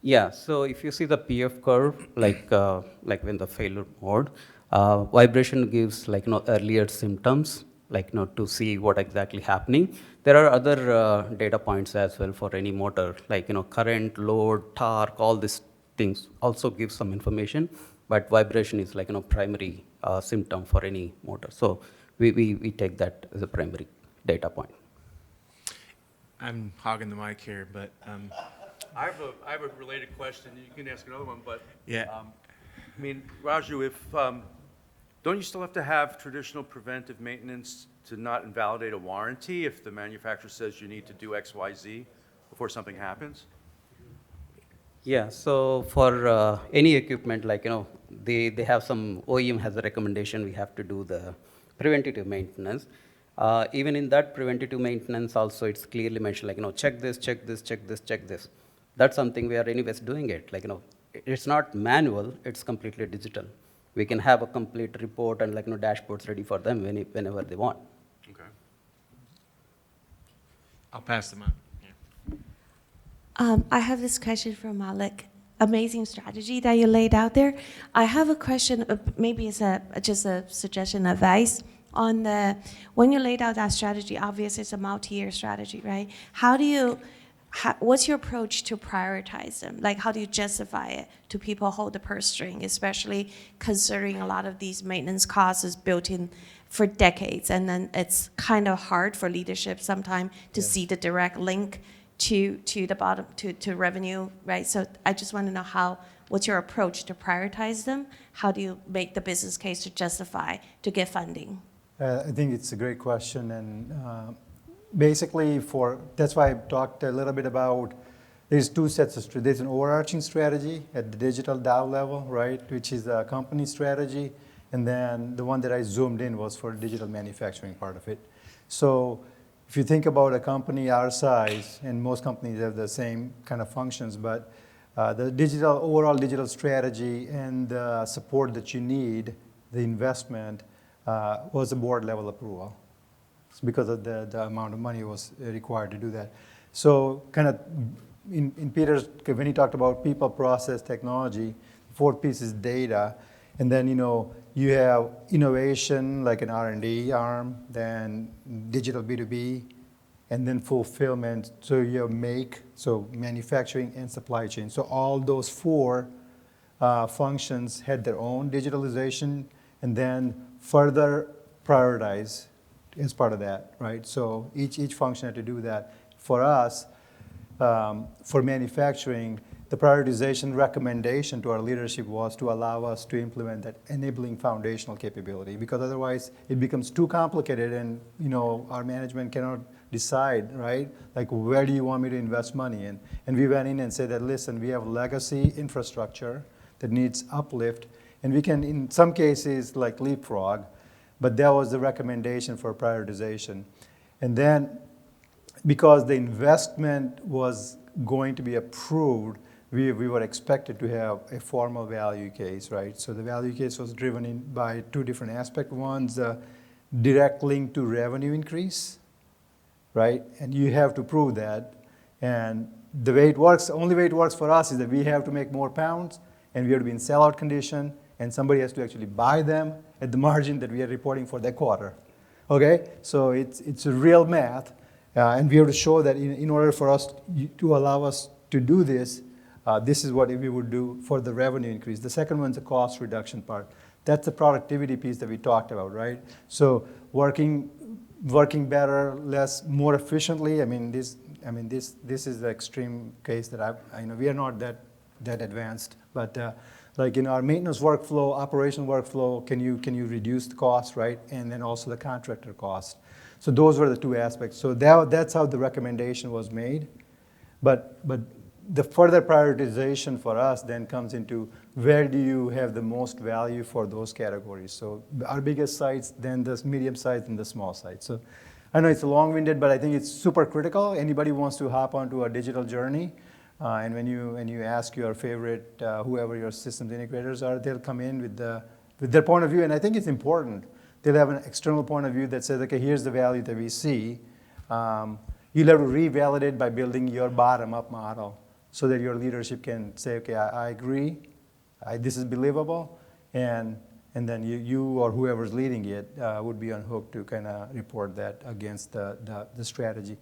Yeah, so if you see the PF curve, when the failure mode, vibration gives earlier symptoms, to see what exactly happening. There are other data points as well for any motor, current, load, torque, all these things also give some information, but vibration is primary symptom for any motor. So we take that as a primary data point. I'm hogging the mic here, but I have a related question. You can ask another one, but yeah. Raju, if don't you still have to have traditional preventive maintenance to not invalidate a warranty if the manufacturer says you need to do X, Y, Z before something happens? Yeah, so for any equipment, they have some, OEM has a recommendation we have to do the preventative maintenance. Even in that preventative maintenance also, it's clearly mentioned, check this, check this, check this, check this. That's something we are anyways doing it. It's not manual, it's completely digital. We can have a complete report and dashboards ready for them whenever they want. Okay. I'll pass them on. Yeah. I have this question for Malik. Amazing strategy that you laid out there. I have a question, maybe it's just a suggestion, advice on the, when you laid out that strategy, obviously it's a multi-year strategy, right? What's your approach to prioritize them? Like, how do you justify it to people hold the purse string, especially considering a lot of these maintenance costs is built in for decades, and then it's kind of hard for leadership sometimes to see the direct link to the bottom to revenue, right? So I just want to know what's your approach to prioritize them? How do you make the business case to justify to get funding? I think it's a great question, and basically that's why I talked a little bit about there's two sets of strategy. There's an overarching strategy at the digital DAO level, right, which is a company strategy, and then the one that I zoomed in was for digital manufacturing part of it. So if you think about a company our size, and most companies have the same kind of functions, but the overall digital strategy and the support that you need, the investment, was a board level approval. It's because of the amount of money was required to do that. So kind of in Peter's, when he talked about people, process, technology, the fourth piece is data. And then, you have innovation, like an R&D arm, then digital B2B, and then fulfillment. So you have so manufacturing and supply chain. So all those four functions had their own digitalization, and then further prioritize as part of that, right? So each function had to do that. For us, for manufacturing, the prioritization recommendation to our leadership was to allow us to implement that enabling foundational capability, because otherwise it becomes too complicated, and our management cannot decide, right? Like, where do you want me to invest money in? And we went in and said that, listen, we have legacy infrastructure that needs uplift, and we can, in some cases, like leapfrog, but that was the recommendation for prioritization. And then, because the investment was going to be approved, we were expected to have a formal value case, right? So the value case was driven by two different aspects. One's a direct link to revenue increase, right? And you have to prove that. And the way it works, only way it works for us is that we have to make more pounds, and we have to be in sellout condition, and somebody has to actually buy them at the margin that we are reporting for that quarter. Okay? So it's a real math, and we have to show that in order for us to allow us to do this, this is what we would do for the revenue increase. The second one's the cost reduction part. That's the productivity piece that we talked about, right? So working better, more efficiently. This is the extreme case that we are not that advanced, but like in our maintenance workflow, operational workflow, can you reduce the cost, right? And then also the contractor cost. So those were the two aspects. So that's how the recommendation was made. But the further prioritization for us then comes into where do you have the most value for those categories. So our biggest sites, then the medium sites, and the small sites. So I know it's long-winded, but I think it's super critical. Anybody wants to hop onto a digital journey, and when you ask your favorite, whoever your systems integrators are, they'll come in with their point of view, and I think it's important. They'll have an external point of view that says, okay, here's the value that we see. You'll have to revalidate by building your bottom-up model so that your leadership can say, okay, I agree, this is believable, and then you or whoever's leading it would be on hook to kind of report that against the strategy.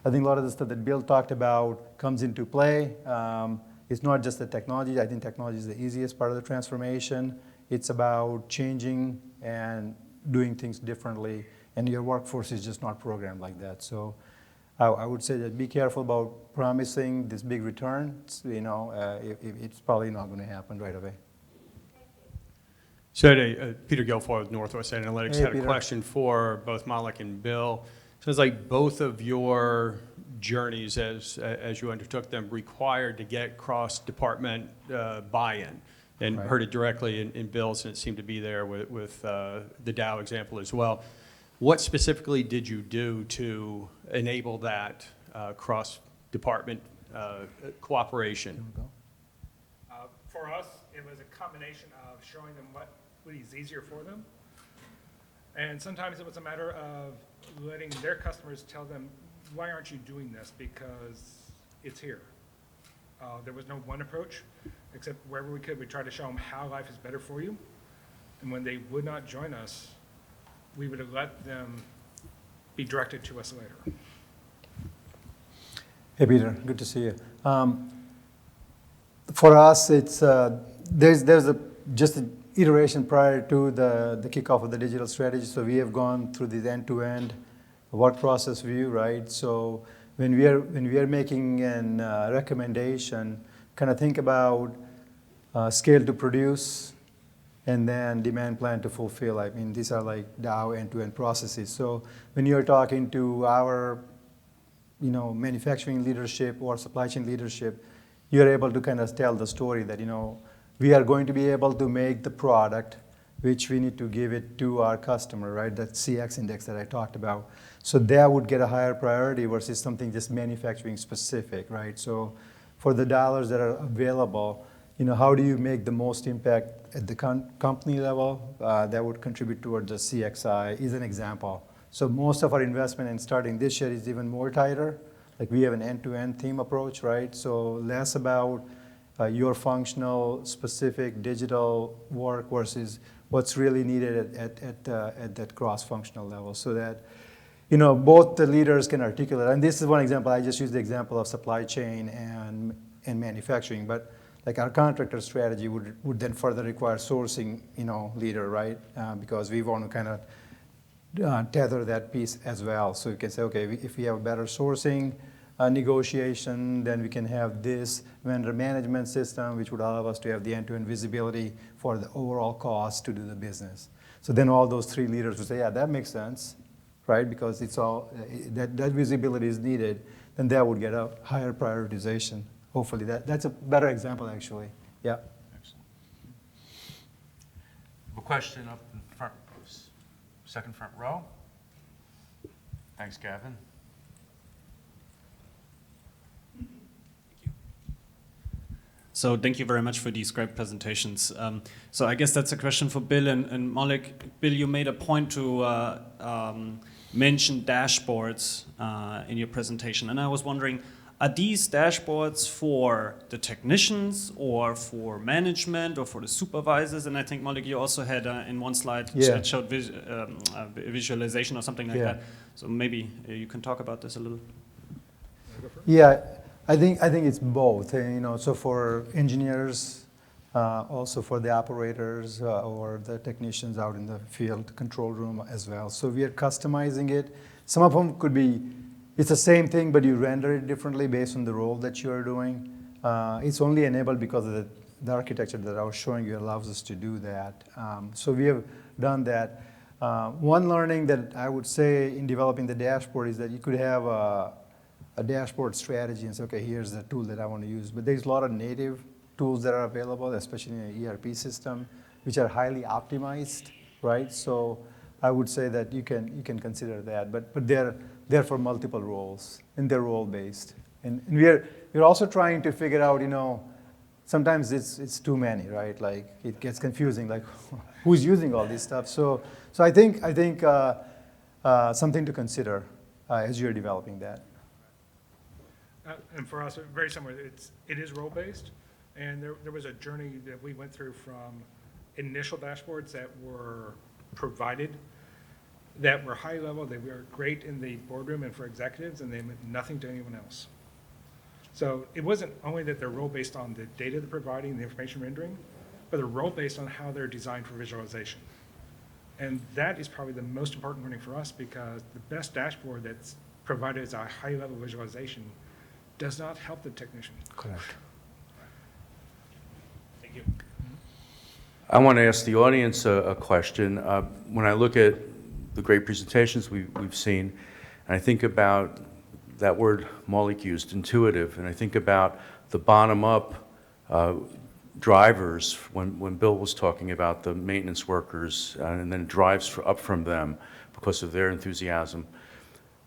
I think a lot of the stuff that Bill talked about comes into play. It's not just the technology. I think technology is the easiest part of the transformation. It's about changing and doing things differently, and your workforce is just not programmed like that. So I would say that be careful about promising this big return. It's probably not going to happen right away. So Peter Guilfoyle with Northwest Analytics Hey, had Peter. a question for both Malik and Bill. So it's like both of your journeys as you undertook them required to get cross-department buy-in, and Right. heard it directly in Bill's, and it seemed to be there with the Dow example as well. What specifically did you do to enable that cross-department cooperation? For us, it was a combination of showing them what is easier for them. And sometimes it was a matter of letting their customers tell them, why aren't you doing this? Because it's here. There was no one approach, except wherever we could, we tried to show them how life is better for you. And when they would not join us, we would have let them be directed to us later. Hey, Peter, good to see you. For us, it's there's just an iteration prior to the kickoff of the digital strategy. So we have gone through the end-to-end work process view, right? So when we are making an recommendation, kind of think about scale to produce, and then demand plan to fulfill. I mean, these are like Dow end-to-end processes. So when you're talking to our, manufacturing leadership or supply chain leadership, you're able to kind of tell the story that, we are going to be able to make the product, which we need to give it to our customer, right? That CX index that I talked about. So that would get a higher priority versus something just manufacturing specific, right? So for the dollars that are available, how do you make the most impact at the company level? That would contribute towards the CXI is an example. So most of our investment in starting this year is even more tighter. Like we have an end-to-end theme approach, right? So less about your functional, specific digital work versus what's really needed at that cross-functional level, so that both the leaders can articulate. And this is one example. I just used the example of supply chain and manufacturing, but like our contractor strategy would then further require sourcing, leader, right? Because we want to kind of tether that piece as well. So you can say, okay, if we have a better sourcing negotiation, then we can have this vendor management system, which would allow us to have the end-to-end visibility for the overall cost to do the business. So then all those three leaders would say, yeah, that makes sense, right? Because it's all that visibility is needed. Then that would get a higher prioritization. Hopefully, that's a better example, actually. Yeah. Excellent. A question up in front, second front row. Thanks, Gavin. So thank you very much for these great presentations. So I guess that's a question for Bill and Malik. Bill, you made a point to mention dashboards in your presentation, and I was wondering, are these dashboards for the technicians or for management or for the supervisors? And I think, Malik, you also had in one slide showed visualization or something like that. So maybe you can talk about this a little. Yeah, I think it's both. So for engineers, also for the operators or the technicians out in the field control room as well. So we are customizing it. Some of them could be. It's the same thing, but you render it differently based on the role that you are doing. It's only enabled because of the architecture that I was showing you allows us to do that. So we have done that. One learning that I would say in developing the dashboard is that you could have a dashboard strategy and say, okay, here's the tool that I want to use. But there's a lot of native tools that are available, especially in an ERP system, which are highly optimized, right? So I would say that you can consider that. But they're for multiple roles, and they're role-based. And we're also trying to figure out, sometimes it's too many, right? Like it gets confusing, like who's using all this stuff? So I think something to consider as you're developing that. And for us, very similar. It is role-based, and there was a journey that we went through from initial dashboards that were provided, that were high level, they were great in the boardroom and for executives, and they meant nothing to anyone else. So it wasn't only that they're role-based on the data they're providing, the information rendering, but they're role-based on how they're designed for visualization. And that is probably the most important learning for us, because the best dashboard that's provided as a high-level visualization does not help the technician. Correct. Thank you. I want to ask the audience a question. When I look at the great presentations we've seen, and I think about that word Malik used, intuitive, and I think about the bottom-up drivers when Bill was talking about the maintenance workers, and then drives up from them because of their enthusiasm.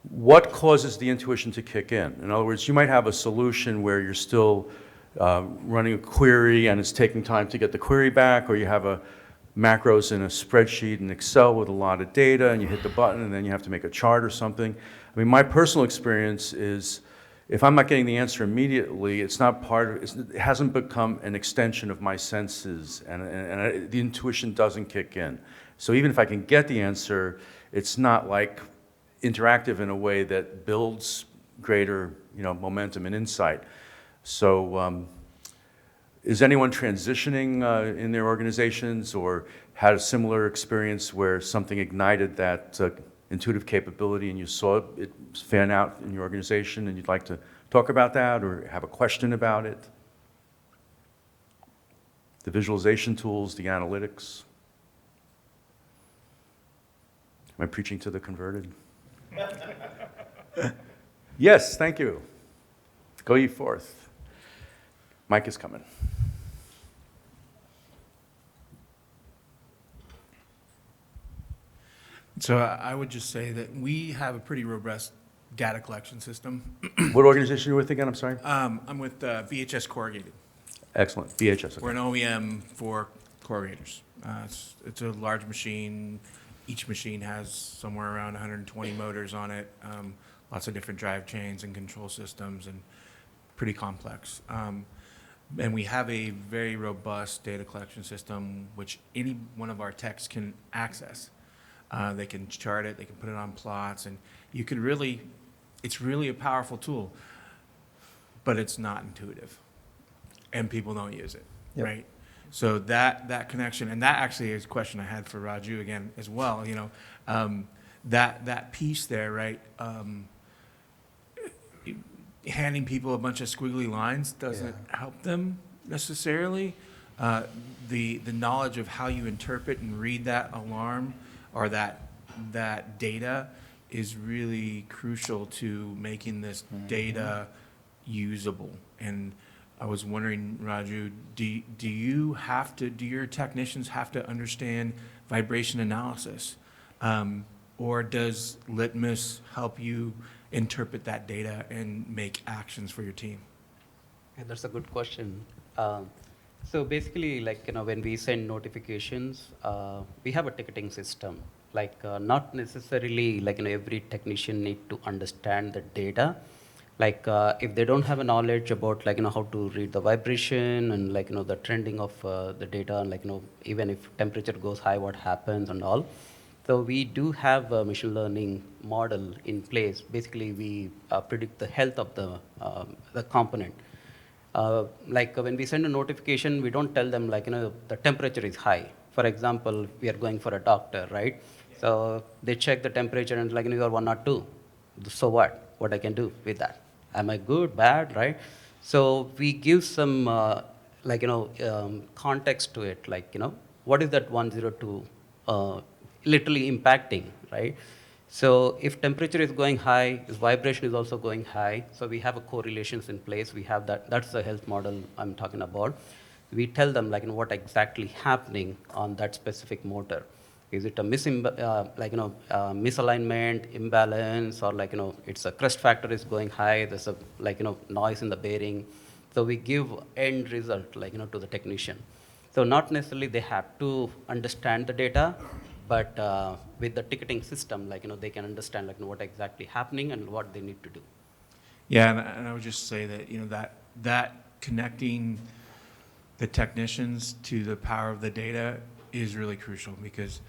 What causes the intuition to kick in? In other words, you might have a solution where you're still running a query and it's taking time to get the query back, or you have a macros in a spreadsheet in Excel with a lot of data, and you hit the button and then you have to make a chart or something. I mean, my personal experience is if I'm not getting the answer immediately, it's not it hasn't become an extension of my senses, and the intuition doesn't kick in. So even if I can get the answer, it's not like interactive in a way that builds greater, momentum and insight. So is anyone transitioning in their organizations or had a similar experience where something ignited that intuitive capability and you saw it fan out in your organization and you'd like to talk about that or have a question about it? The visualization tools, the analytics. Am I preaching to the converted? Yes, thank you. Go ye forth. Mike is coming. So I would just say that we have a pretty robust data collection system. What organization are you with again? I'm sorry. I'm with VHS Corrugated. Excellent. VHS. We're an OEM for corrugators. It's a large machine. Each machine has somewhere around 120 motors on it, lots of different drive chains and control systems, and pretty complex. And we have a very robust data collection system, which any one of our techs can access. They can chart it, they can put it on plots, and you could really, it's really a powerful tool, but it's not intuitive, and people don't use it, Yep. right? So that connection, and that actually is a question I had for Raju again as well, that piece there, right? Handing people a bunch of squiggly lines doesn't help them necessarily. The knowledge of how you interpret and read that alarm or that data is really crucial to making this data usable. And I was wondering, Raju, do your technicians have to understand vibration analysis? Or does Litmus help you interpret that data and make actions for your team? Yeah, that's a good question. So basically, when we send notifications, we have a ticketing system. Not necessarily, every technician need to understand the data. If they don't have a knowledge about, how to read the vibration and, the trending of the data and, even if temperature goes high, what happens and all. So we do have a machine learning model in place. Basically, we predict the health of the component. When we send a notification, we don't tell them the temperature is high. For example, we are going for a doctor, right? So they check the temperature and you are 1 or 2. So what? What I can do with that? Am I good, bad, right? So we give some context to it, what is that 102 literally impacting, right? So if temperature is going high, if vibration is also going high, so we have a correlations in place. We have that. That's the health model I'm talking about. We tell them what exactly happening on that specific motor. Is it a misalignment, imbalance, or it's a crest factor is going high. There's a noise in the bearing. So we give end result to the technician. So not necessarily they have to understand the data, but with the ticketing system, they can understand what exactly happening and what they need to do. Yeah, and I would just say that that connecting the technicians to the power of the data is really crucial, because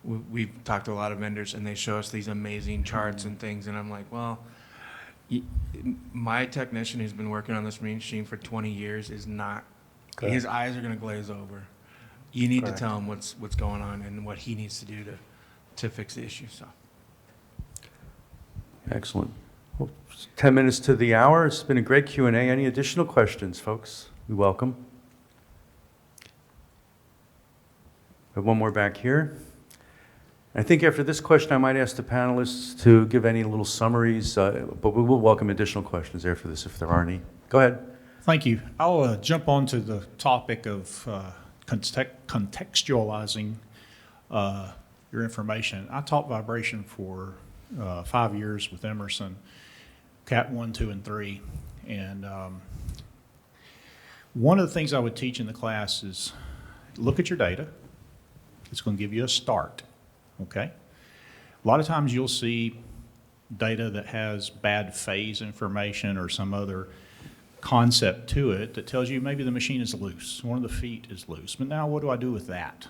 we've talked to a lot of vendors and they show us these amazing charts and things, and I'm like, well, my technician who's been working on this machine for 20 years is not. Correct. His eyes are going to glaze over. You need Correct. To tell him what's going on and what he needs to do to fix the issue. So, excellent. Well, 10 minutes to the hour. It's been a great Q&A. Any additional questions, folks? We welcome. We have one more back here. I think after this question, I might ask the panelists to give any little summaries, but we will welcome additional questions after this if there are any. Go ahead. Thank you. I'll jump on to the topic of contextualizing your information. I taught vibration for 5 years with Emerson, Cat 1, 2, and 3. And one of the things I would teach in the class is look at your data. It's going to give you a start, okay? A lot of times you'll see data that has bad phase information or some other concept to it that tells you maybe the machine is loose, one of the feet is loose. But now what do I do with that?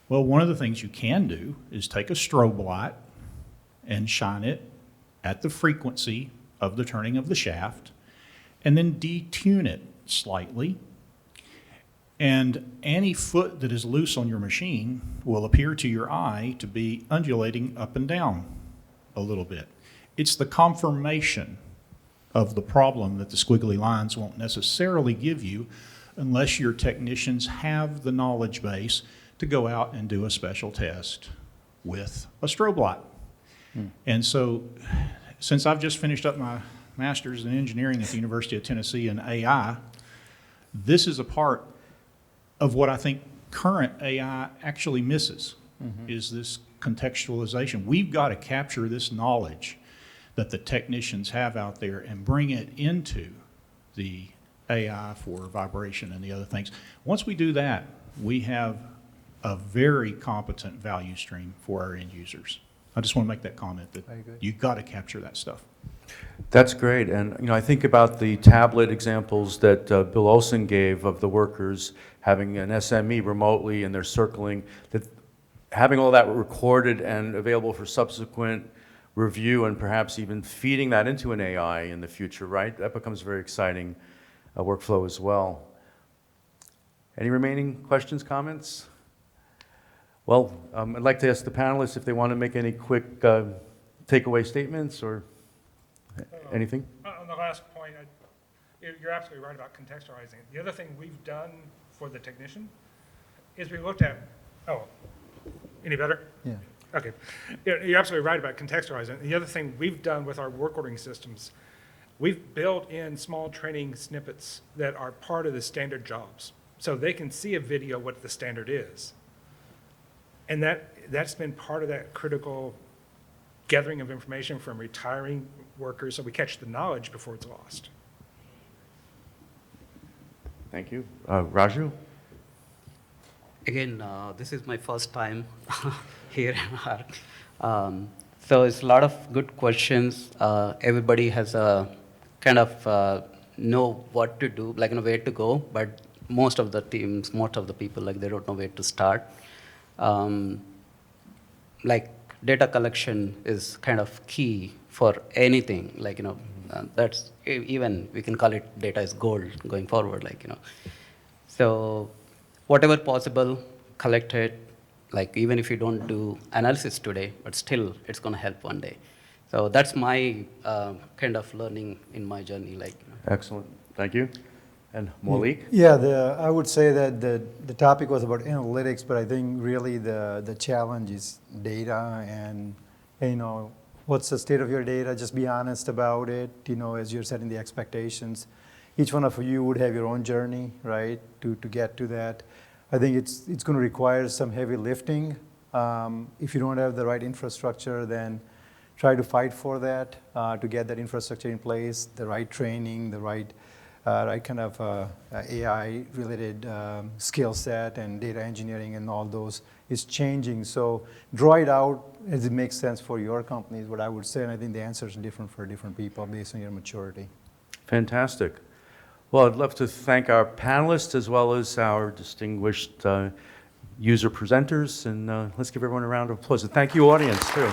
Well, one of the things you can do is take a strobe light and shine it at the frequency of the turning of the shaft, and then detune it slightly. And any foot that is loose on your machine will appear to your eye to be undulating up and down a little bit. It's the confirmation of the problem that the squiggly lines won't necessarily give you unless your technicians have the knowledge base to go out and do a special test with a strobe light. And so, since I've just finished up my master's in engineering at the University of Tennessee in AI, this is a part of what I think current AI actually misses, is this contextualization. We've got to capture this knowledge that the technicians have out there and bring it into the AI for vibration and the other things. Once we do that, we have a very competent value stream for our end users. I just want to make that comment that you've got to capture that stuff. That's great, and I think about the tablet examples that Bill Olson gave of the workers having an SME remotely and they're circling, that having all that recorded and available for subsequent review and perhaps even feeding that into an AI in the future, right? That becomes a very exciting workflow as well. Any remaining questions, comments? Well, I'd like to ask the panelists if they want to make any quick takeaway statements or anything. On the last point, you're absolutely right about contextualizing. The other thing we've done for the technician is we looked at, any better? Yeah. Okay. You're absolutely right about contextualizing. The other thing we've done with our work ordering systems, we've built in small training snippets that are part of the standard jobs. So they can see a video what the standard is. And that's been part of that critical gathering of information from retiring workers so we catch the knowledge before it's lost. Thank you. Raju? Again, this is my first time here in ARC. So it's a lot of good questions. Everybody has a kind of know what to do, like where to go, but most of the teams, most of the people, they don't know where to start. Like data collection is kind of key for anything, that's even we can call it data is gold going forward, So whatever possible, collect it, even if you don't do analysis today, but still it's going to help one day. So that's my kind of learning in my journey. Excellent. Thank you. And Malik? Yeah, I would say that the topic was about analytics, but I think really the challenge is data and, what's the state of your data? Just be honest about it, as you're setting the expectations. Each one of you would have your own journey, right, to get to that. I think it's going to require some heavy lifting. If you don't have the right infrastructure, then try to fight for that, to get that infrastructure in place, the right training, the right kind of AI-related skill set and data engineering and all those is changing. So draw it out as it makes sense for your company is what I would say, and I think the answer is different for different people based on your maturity. Fantastic. Well, I'd love to thank our panelists as well as our distinguished user presenters, and let's give everyone a round of applause. And thank you, audience, too.